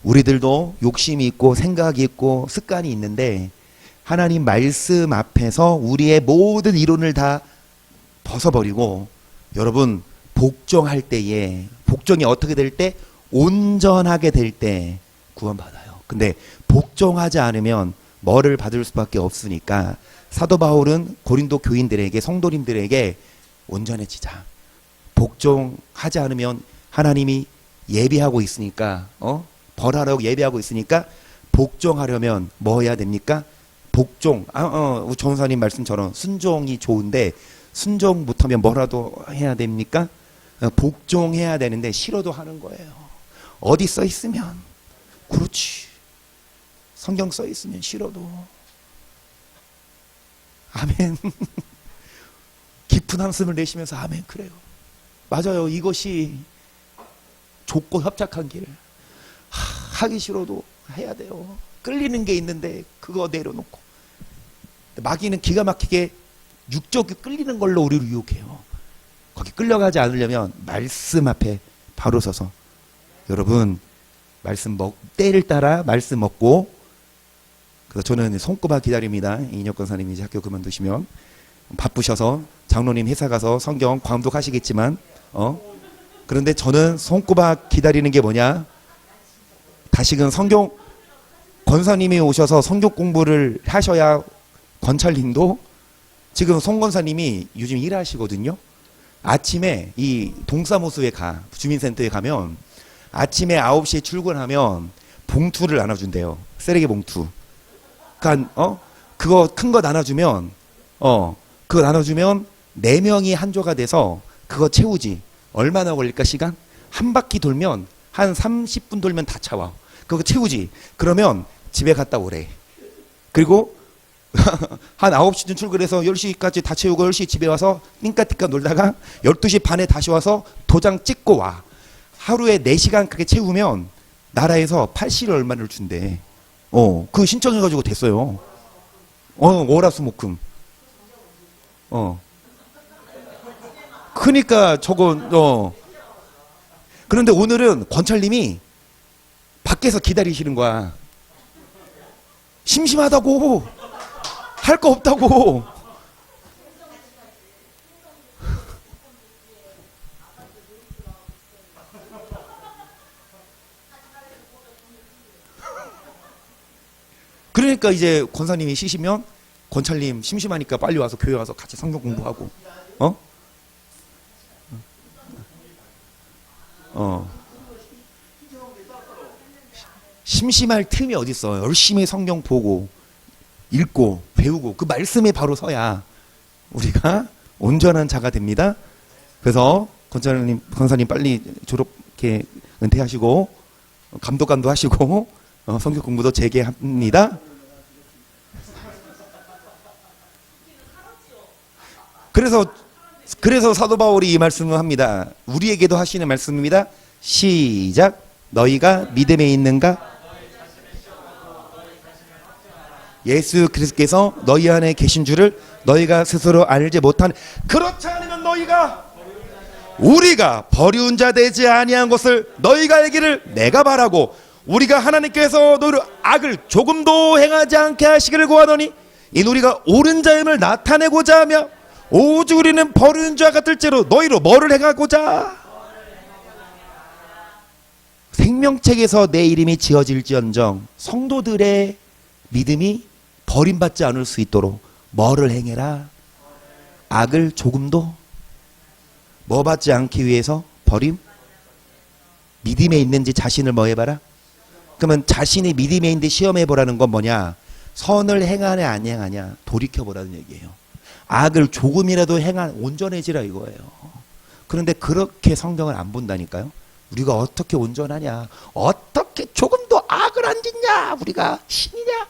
우리들도 욕심이 있고 생각이 있고 습관이 있는데 하나님 말씀 앞에서 우리의 모든 이론을 다 벗어버리고 여러분 복종할 때에, 복종이 어떻게 될 때? 온전하게 될 때 구원받아요. 근데 복종하지 않으면 뭐를 받을 수밖에 없으니까 사도 바울은 고린도 교인들에게, 성도님들에게 온전해지자. 복종하지 않으면 하나님이 예비하고 있으니까, 벌하라고 예배하고 있으니까 복종하려면 뭐 해야 됩니까? 복종. 전사님 말씀처럼 순종이 좋은데 순종 못하면 뭐라도 해야 됩니까? 복종해야 되는데 싫어도 하는 거예요. 어디 써 있으면. 그렇지. 성경 써 있으면 싫어도. 아멘. 깊은 한숨을 내쉬면서 아멘. 그래요. 맞아요. 이것이 좁고 협착한 길. 하기 싫어도 해야 돼요. 끌리는 게 있는데 그거 내려놓고. 마귀는 기가 막히게 육적이 끌리는 걸로 우리를 유혹해요. 거기 끌려가지 않으려면 말씀 앞에 바로 서서, 여러분 말씀 때를 따라 말씀 먹고. 그래서 저는 손꼽아 기다립니다. 이인혁 권사님이 이제 학교 그만두시면 바쁘셔서 장로님 회사 가서 성경 광독하시겠지만 그런데 저는 손꼽아 기다리는 게 뭐냐? 다시금 성경, 권사님이 오셔서 성경 공부를 하셔야 권찰님도, 지금 송 권사님이 요즘 일하시거든요. 아침에 이 동사무소에 주민센터에 가면 아침에 9시에 출근하면 봉투를 나눠준대요. 쓰레기 봉투. 그러니까 그거 큰 거 나눠주면 그거 나눠주면 4명이 한 조가 돼서 그거 채우지. 얼마나 걸릴까 시간? 한 바퀴 돌면 한 30분 돌면 다 차와. 그거 채우지. 그러면 집에 갔다 오래. 그리고 한 9시쯤 출근해서 10시까지 다 채우고 10시 집에 와서 띵까띵까 놀다가 12시 반에 다시 와서 도장 찍고 와. 하루에 4시간 그렇게 채우면 나라에서 80일 얼마를 준대. 그거 신청해가지고 됐어요. 월화수목금. 그러니까 저거 그런데 오늘은 권찰님이 밖에서 기다리시는 거야. 심심하다고. 할 거 없다고. 그러니까 이제 권사님이 쉬시면 권찰님 심심하니까 빨리 와서 교회 와서 같이 성경 공부하고. 심심할 틈이 어딨어. 열심히 성경 보고 읽고 배우고 그 말씀에 바로 서야 우리가 온전한 자가 됩니다. 그래서 권사님 빨리 졸업해 은퇴하시고 감독관도 하시고 성경 공부도 재개합니다. 그래서 사도 바울이 이 말씀을 합니다. 우리에게도 하시는 말씀입니다. 시작. 너희가 믿음에 있는가? 예수 그리스도께서 너희 안에 계신 줄을 너희가 스스로 알지 못하는. 그렇지 않으면 우리가 버리운 자 되지 아니한 것을 너희가 알기를 내가 바라고, 우리가 하나님께서 너희를 악을 조금도 행하지 않게 하시기를 구하노니 이 우리가 옳은 자임을 나타내고자 하며 오직 우리는 버리운 자 같을지로 너희로 뭐를 행하고자. 생명책에서 내 이름이 지어질지언정 성도들의 믿음이 버림받지 않을 수 있도록 뭐를 행해라? 악을 조금도. 뭐 받지 않기 위해서? 버림? 믿음에 있는지 자신을 뭐 해봐라? 그러면 자신이 믿음에 있는데 시험해보라는 건 뭐냐? 선을 행하냐 안 행하냐 돌이켜보라는 얘기예요. 악을 조금이라도 온전해지라 이거예요. 그런데 그렇게 성경을 안 본다니까요. 우리가 어떻게 온전하냐, 어떻게 조금도 악을 안 짓냐, 우리가 신이냐.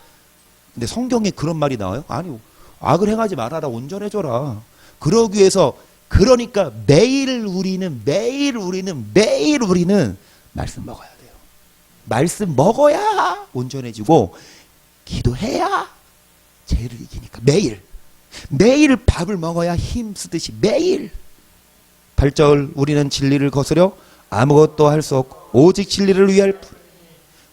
근데 성경에 그런 말이 나와요? 아니, 악을 행하지 말아라, 온전해져라. 그러기 위해서, 그러니까 매일 우리는 말씀 먹어야 돼요. 말씀 먹어야 온전해지고, 기도해야 죄를 이기니까 매일 밥을 먹어야 힘쓰듯이 매일. 8절, 우리는 진리를 거스려 아무것도 할 수 없고 오직 진리를 위할 뿐.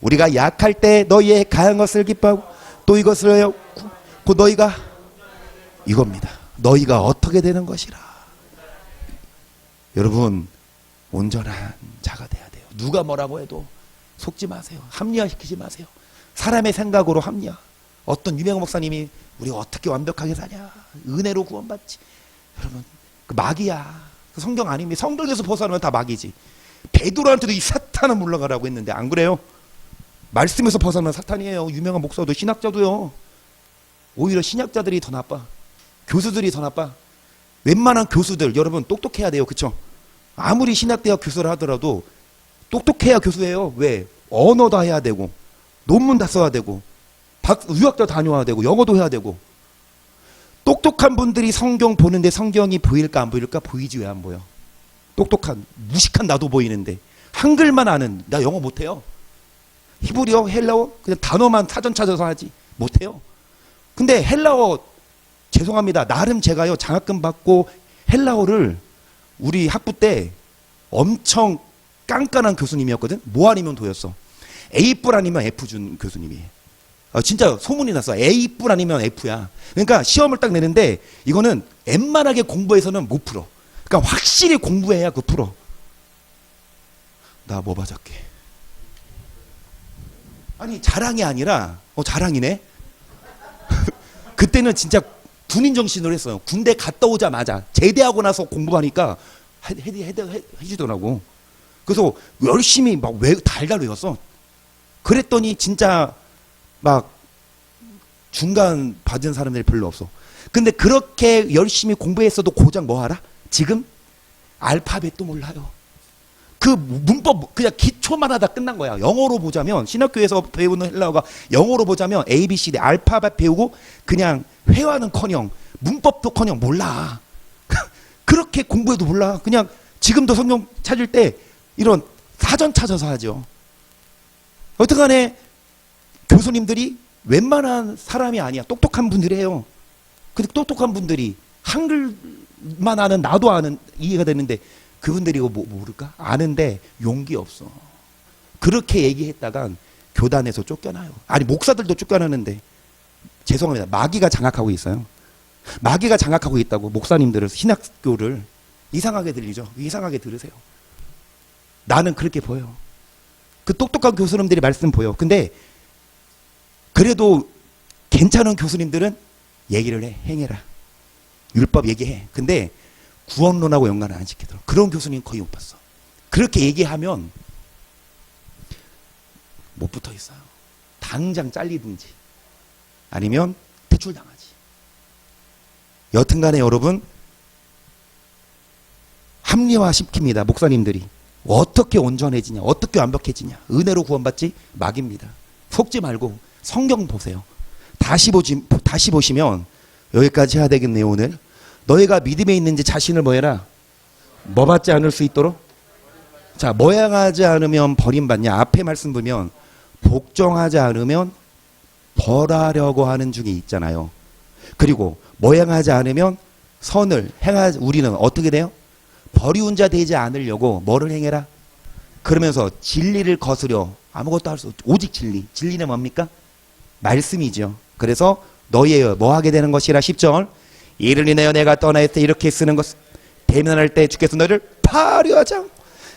우리가 약할 때 너희의 강한 것을 기뻐하고 또 이것을 하여 곧 너희가 이겁니다. 너희가 어떻게 되는 것이라. 여러분, 온전한 자가 돼야 돼요. 누가 뭐라고 해도 속지 마세요. 합리화시키지 마세요. 사람의 생각으로 합리화. 어떤 유명한 목사님이 우리가 어떻게 완벽하게 사냐, 은혜로 구원받지. 여러분, 그 마귀야. 그 성경 아닙니다. 성경에서 벗어나면 다 마귀지. 베드로한테도 이 사탄은 물러가라고 했는데 안 그래요? 말씀에서 벗어나면 사탄이에요. 유명한 목사도 신학자도요. 오히려 신학자들이 더 나빠. 교수들이 더 나빠. 웬만한 교수들, 여러분 똑똑해야 돼요. 그쵸? 아무리 신학대학 교수를 하더라도 똑똑해야 교수예요. 왜? 언어 다 해야 되고 논문 다 써야 되고 유학도 다녀야 되고 영어도 해야 되고. 똑똑한 분들이 성경 보는데 성경이 보일까 안 보일까? 보이지. 왜 안 보여? 똑똑한 무식한 나도 보이는데. 한글만 아는 나 영어 못해요. 히브리어, 헬라어 그냥 단어만 사전 찾아서 하지 못해요. 근데 헬라어 죄송합니다. 나름 제가요 장학금 받고 헬라어를 우리 학부 때 엄청 깐깐한 교수님이었거든. 뭐 아니면 도였어. A뿔 아니면 F 준 교수님이에요. 진짜 소문이 났어. A뿔 아니면 F야. 그러니까 시험을 딱 내는데 이거는 웬만하게 공부해서는 못 풀어. 그러니까 확실히 공부해야 그 풀어. 나 뭐 맞았게. 아니 자랑이 아니라 자랑이네. 그때는 진짜 군인 정신으로 했어요. 군대 갔다 오자마자 제대하고 나서 공부하니까 해주더라고. 그래서 열심히 막 달달 외웠어. 그랬더니 진짜 막 중간 받은 사람들이 별로 없어. 근데 그렇게 열심히 공부했어도 고작 뭐 알아? 지금 알파벳도 몰라요. 그 문법 그냥 기초만 하다 끝난 거야. 영어로 보자면 신학교에서 배우는 헬라어가 영어로 보자면 ABCD 알파벳 배우고 그냥 회화는커녕 문법도커녕 몰라. 그렇게 공부해도 몰라. 그냥 지금도 성경 찾을 때 이런 사전 찾아서 하죠. 어떡하네. 교수님들이 웬만한 사람이 아니야. 똑똑한 분들이에요. 근데 똑똑한 분들이 한글만 아는 나도 아는 이해가 되는데 그분들이 이거 모를까? 아는데 용기 없어. 그렇게 얘기했다간 교단에서 쫓겨나요. 아니 목사들도 쫓겨나는데 죄송합니다. 마귀가 장악하고 있어요. 마귀가 장악하고 있다고 목사님들을 신학교를 이상하게 들리죠. 이상하게 들으세요. 나는 그렇게 보여. 그 똑똑한 교수님들이 말씀 보여. 근데 그래도 괜찮은 교수님들은 얘기를 해. 행해라. 율법 얘기해. 근데 구원론하고 연관을 안 시키더라고. 그런 교수님 거의 못 봤어. 그렇게 얘기하면 못 붙어 있어요. 당장 잘리든지 아니면 퇴출당하지. 여튼간에 여러분 합리화 시킵니다. 목사님들이. 어떻게 온전해지냐, 어떻게 완벽해지냐, 은혜로 구원받지 막입니다. 속지 말고 성경 보세요. 다시 보시면 여기까지 해야 되겠네요. 오늘 너희가 믿음에 있는지 자신을 뭐 해라? 뭐 받지 않을 수 있도록. 자, 뭐 행하지 않으면 버림받냐. 앞에 말씀 보면 복종하지 않으면 벌하려고 하는 중에 있잖아요. 그리고 뭐 행하지 않으면 선을 행하지. 우리는 어떻게 돼요? 버리운 자 되지 않으려고 뭐를 행해라? 그러면서 진리를 거스려 아무것도 할 수 없죠. 오직 진리. 진리는 뭡니까? 말씀이죠. 그래서 너희의 뭐 하게 되는 것이라. 10절. 이를 인하여 내가 떠나야 때 이렇게 쓰는 것 대면할 때 주께서 너희를 파려하지 않고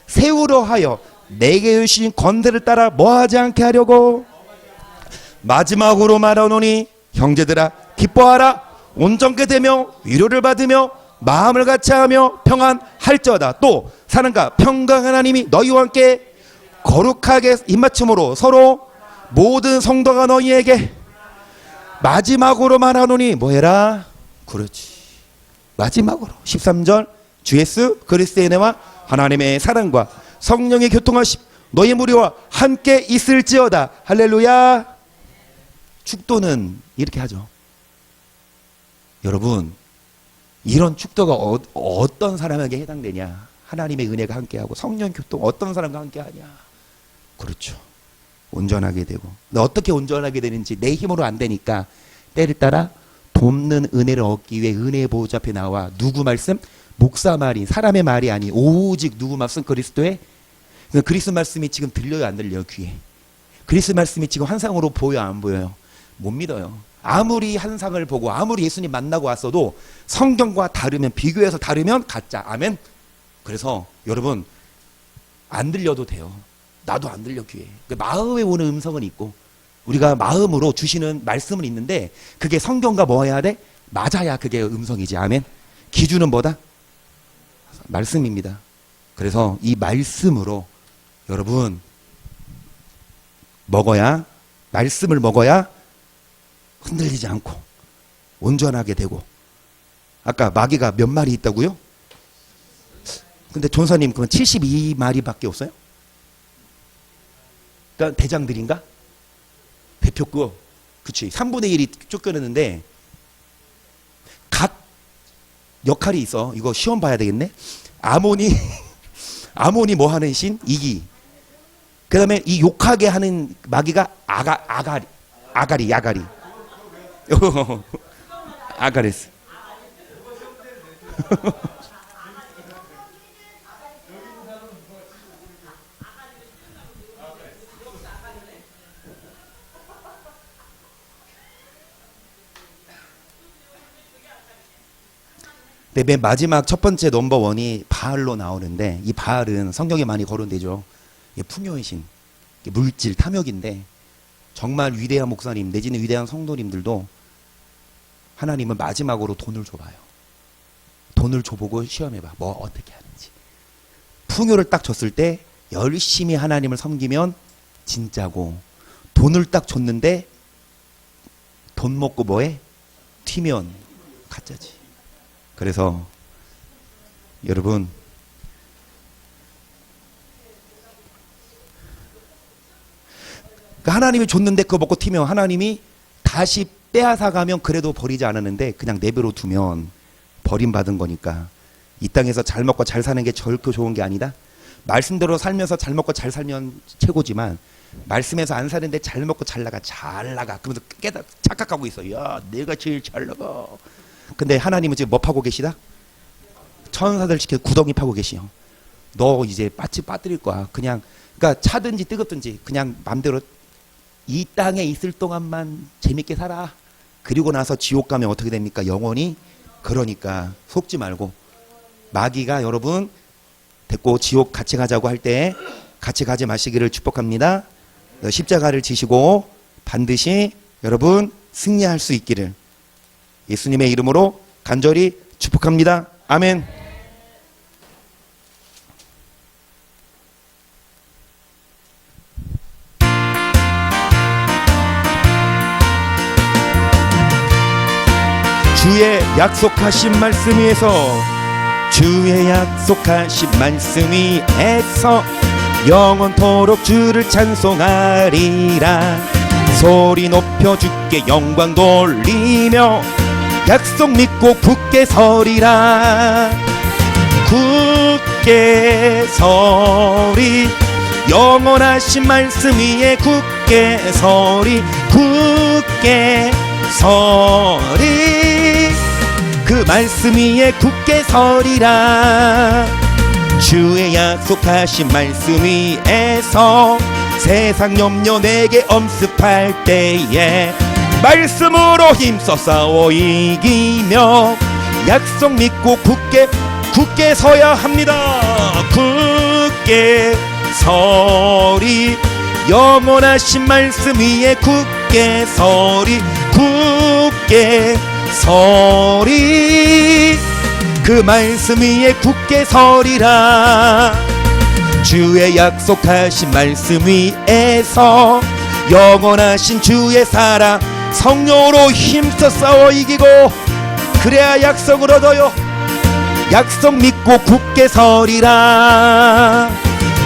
세우려 하여 내게 주신 권세를 따라 뭐 하지 않게 하려고. 마지막으로 말하노니 형제들아 기뻐하라. 온전케 되며 위로를 받으며 마음을 같이하며 평안할지어다. 또 사랑과 평강 하나님이 너희와 함께 거룩하게 입맞춤으로 서로 모든 성도가 너희에게 마지막으로 말하노니 뭐해라? 그렇지. 마지막으로 13절 주 예수 그리스도의 은혜와 하나님의 사랑과 성령의 교통하심 너희 무리와 함께 있을지어다. 할렐루야. 축도는 이렇게 하죠. 여러분, 이런 축도가 어떤 사람에게 해당되냐? 하나님의 은혜가 함께하고 성령 교통 어떤 사람과 함께하냐? 그렇죠. 온전하게 되고. 근데 어떻게 온전하게 되는지 내 힘으로 안 되니까 때를 따라 돕는 은혜를 얻기 위해 은혜의 보호자 앞에 나와 누구 말씀? 목사 말이 사람의 말이 아닌 오직 누구 말씀? 그리스도의 그리스도 말씀이 지금 들려요 안 들려요? 귀에. 그리스도 말씀이 지금 환상으로 보여 안 보여요? 못 믿어요. 아무리 환상을 보고 아무리 예수님 만나고 왔어도 성경과 다르면 비교해서 다르면 가짜. 아멘. 그래서 여러분 안 들려도 돼요. 나도 안 들려 귀에. 마음에 오는 음성은 있고 우리가 마음으로 주시는 말씀은 있는데 그게 성경과 뭐 해야 돼? 맞아야 그게 음성이지. 아멘. 기준은 뭐다? 말씀입니다. 그래서 이 말씀으로 여러분 먹어야 말씀을 먹어야 흔들리지 않고 온전하게 되고. 아까 마귀가 몇 마리 있다고요? 근데 전사님 그건 72마리밖에 없어요? 그러니까 대장들인가? 대표급 그치 3분의 1이 쫓겨났는데 각 역할이 있어. 이거 시험 봐야 되겠네. 아모니 뭐 하는 신? 이기. 그 다음에 이 욕하게 하는 마귀가 야가리 아가레스. 네, 맨 마지막 첫 번째 넘버원이 바알로 나오는데 이 바알은 성경에 많이 거론되죠. 풍요의 신, 물질, 탐욕인데 정말 위대한 목사님 내지는 위대한 성도님들도 하나님은 마지막으로 돈을 줘봐요. 돈을 줘보고 시험해봐. 뭐 어떻게 하는지. 풍요를 딱 줬을 때 열심히 하나님을 섬기면 진짜고 돈을 딱 줬는데 돈 먹고 뭐해? 튀면 가짜지. 그래서 여러분 하나님이 줬는데 그거 먹고 튀면 하나님이 다시 빼앗아 가면 그래도 버리지 않았는데 그냥 내버려 두면 버림받은 거니까 이 땅에서 잘 먹고 잘 사는 게 절대 좋은 게 아니다. 말씀대로 살면서 잘 먹고 잘 살면 최고지만 말씀에서 안 사는데 잘 먹고 잘 나가 그러면서 착각하고 있어. 야 내가 제일 잘 나가. 근데 하나님은 지금 뭐 파고 계시다? 천사들 시켜 구덩이 파고 계시요. 너 이제 빠뜨릴 거야. 그냥 그러니까 차든지 뜨겁든지 그냥 맘대로 이 땅에 있을 동안만 재밌게 살아. 그리고 나서 지옥 가면 어떻게 됩니까? 영원히. 그러니까 속지 말고 마귀가 여러분 됐고 지옥 같이 가자고 할 때 같이 가지 마시기를 축복합니다. 십자가를 지시고 반드시 여러분 승리할 수 있기를 예수님의 이름으로 간절히 축복합니다. 아멘. 주의 약속하신 말씀 위에서 주의 약속하신 말씀 위에서 영원토록 주를 찬송하리라. 소리 높여 주께 영광 돌리며 약속 믿고 굳게 서리라. 굳게 서리 영원하신 말씀 위에 굳게 서리 굳게 서리 그 말씀 위에 굳게 서리라. 주의 약속하신 말씀 위에서 세상 염려 내게 엄습할 때에 말씀으로 힘써 싸워 이기며 약속 믿고 굳게 서야 합니다. 굳게 서리 영원하신 말씀 위에 굳게 서리 굳게 서리 그 말씀 위에 굳게 서리라. 주의 약속하신 말씀 위에서 영원하신 주의 사랑 성령으로 힘써 싸워 이기고, 그래야 약속을 얻어요. 약속 믿고 굳게 서리라.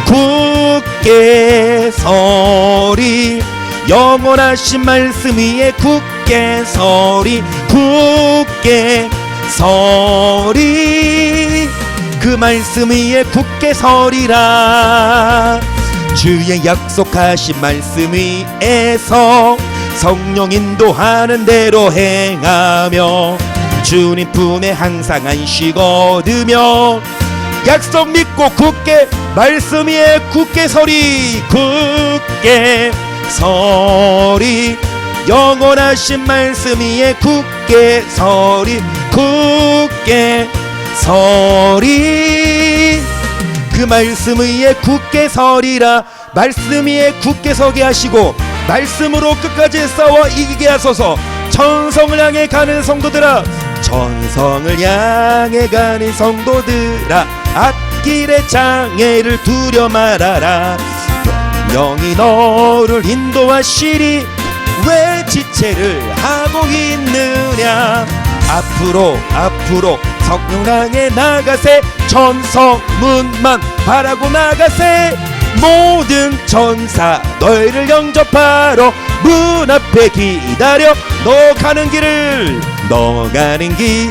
굳게 서리, 영원하신 말씀 위에 굳게 서리. 굳게 서리, 그 말씀 위에 굳게 서리라. 주의 약속하신 말씀 위에서 성령 인도하는 대로 행하며 주님 품에 항상 안식 얻으며 약속 믿고 굳게 말씀 위에 굳게 서리. 굳게 서리, 영원하신 말씀 위에 굳게 서리. 굳게 서리, 그 말씀 위에 굳게 서리라. 말씀 위에 굳게 서게 하시고 말씀으로 끝까지 싸워 이기게 하소서. 천성을 향해 가는 성도들아, 천성을 향해 가는 성도들아, 앞길의 장애를 두려 말아라. 영이 너를 인도하시리. 왜 지체를 하고 있느냐. 앞으로 앞으로 성령 향해 나가세. 천성문만 바라고 나가세. 모든 천사 너희를 영접하러 문 앞에 기다려. 너 가는 길을, 너 가는 길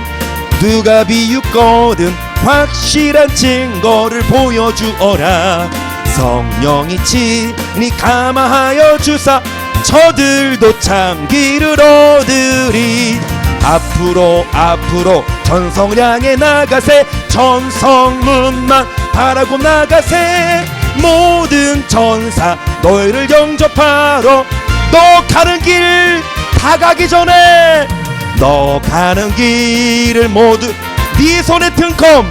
누가 비웃거든 확실한 증거를 보여주어라. 성령이 친히 감화하여 주사 저들도 참 길을 얻으리. 앞으로 앞으로 천성을 향해 나가세. 천성문만 바라고 나가세. 모든 천사 너희를 영접하러. 너 가는 길 다 가기 전에 너 가는 길을 모두 네 손에 든 검,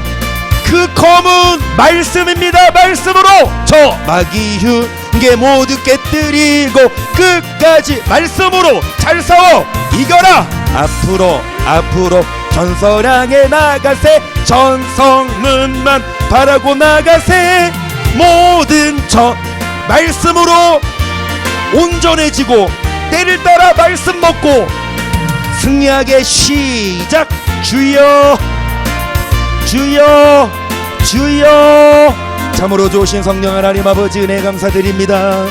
그 검은 말씀입니다. 말씀으로 저 마귀 흉계 모두 깨뜨리고 끝까지 말씀으로 잘 싸워 이겨라. 앞으로 앞으로 전설 향해 나가세. 전성문만 바라고 나가세. 모든 말씀으로 온전해지고 때를 따라 말씀 먹고 승리하게 시작. 주여 주여 주여. 참으로 좋으신 성령 하나님 아버지 은혜 감사드립니다.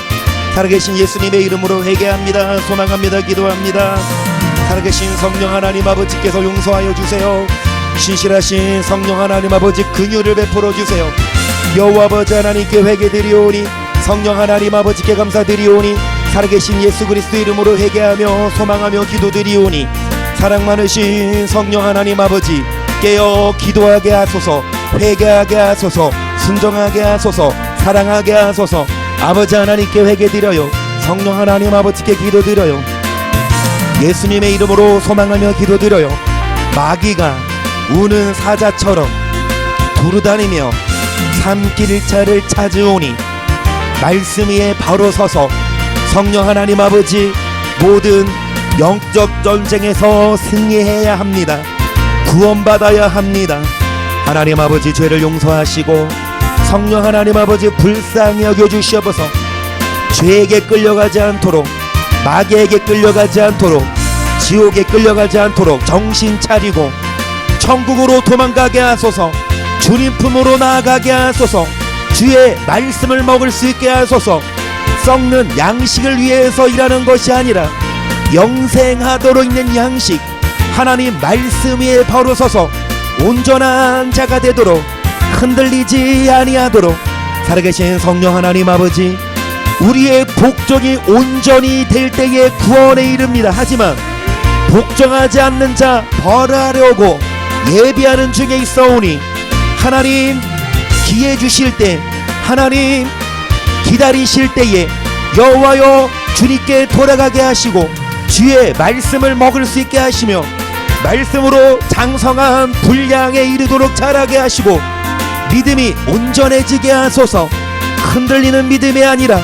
살아계신 예수님의 이름으로 회개합니다. 소망합니다. 기도합니다. 살아계신 성령 하나님 아버지께서 용서하여 주세요. 신실하신 성령 하나님 아버지 긍휼을 베풀어 주세요. 여호와 아버지 하나님께 회개드리오니, 성령 하나님 아버지께 감사드리오니, 살아계신 예수 그리스도 이름으로 회개하며 소망하며 기도드리오니, 사랑 많으신 성령 하나님 아버지 깨어 기도하게 하소서. 회개하게 하소서. 순종하게 하소서. 사랑하게 하소서. 아버지 하나님께 회개드려요. 성령 하나님 아버지께 기도드려요. 예수님의 이름으로 소망하며 기도드려요. 마귀가 우는 사자처럼 두루다니며 삼킬 일차를 찾으오니 말씀 위에 바로 서서 성령 하나님 아버지 모든 영적 전쟁에서 승리해야 합니다. 구원받아야 합니다. 하나님 아버지 죄를 용서하시고 성령 하나님 아버지 불쌍히 여겨주시옵소서. 죄에게 끌려가지 않도록, 마귀에게 끌려가지 않도록, 지옥에 끌려가지 않도록 정신 차리고 천국으로 도망가게 하소서. 주님 품으로 나아가게 하소서. 주의 말씀을 먹을 수 있게 하소서. 썩는 양식을 위해서 일하는 것이 아니라 영생하도록 있는 양식, 하나님 말씀 위에 바로 서서 온전한 자가 되도록, 흔들리지 아니하도록 살아계신 성령 하나님 아버지, 우리의 복종이 온전히 될 때에 구원에 이릅니다. 하지만 복종하지 않는 자 벌하려고 예비하는 중에 있어오니 하나님 기회 주실 때, 하나님 기다리실 때에 여호와여 주님께 돌아가게 하시고 주의 말씀을 먹을 수 있게 하시며 말씀으로 장성한 분량에 이르도록 자라게 하시고 믿음이 온전해지게 하소서. 흔들리는 믿음이 아니라,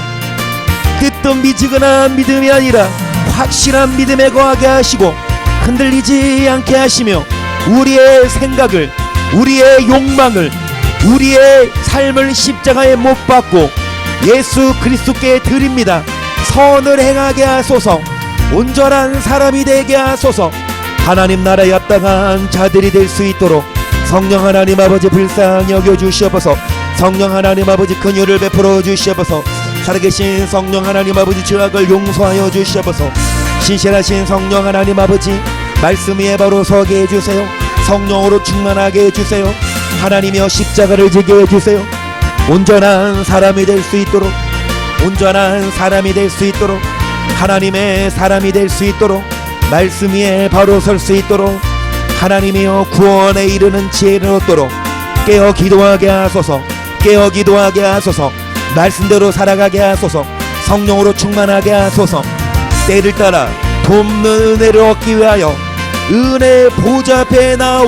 뜨뜻미지근한 믿음이 아니라 확실한 믿음에 거하게 하시고 흔들리지 않게 하시며 우리의 생각을 우리의 욕망을, 우리의 삶을 십자가에 못 박고 예수 그리스도께 드립니다. 선을 행하게 하소서. 온전한 사람이 되게 하소서. 하나님 나라에 합당한 자들이 될 수 있도록 성령 하나님 아버지 불쌍히 여겨 주시옵소서. 성령 하나님 아버지 긍휼을 베풀어 주시옵소서. 살아계신 성령 하나님 아버지 죄악을 용서하여 주시옵소서. 신실하신 성령 하나님 아버지 말씀 위에 바로 서게 해주세요. 성령으로 충만하게 해주세요. 하나님이여 십자가를 지게 해주세요. 온전한 사람이 될 수 있도록, 온전한 사람이 될 수 있도록, 하나님의 사람이 될 수 있도록, 말씀 위에 바로 설 수 있도록, 하나님이여 구원에 이르는 지혜를 얻도록 깨어 기도하게 하소서. 깨어 기도하게 하소서. 말씀대로 살아가게 하소서. 성령으로 충만하게 하소서. 때를 따라 돕는 은혜를 얻기 위하여 은혜 보좌 앞에 나와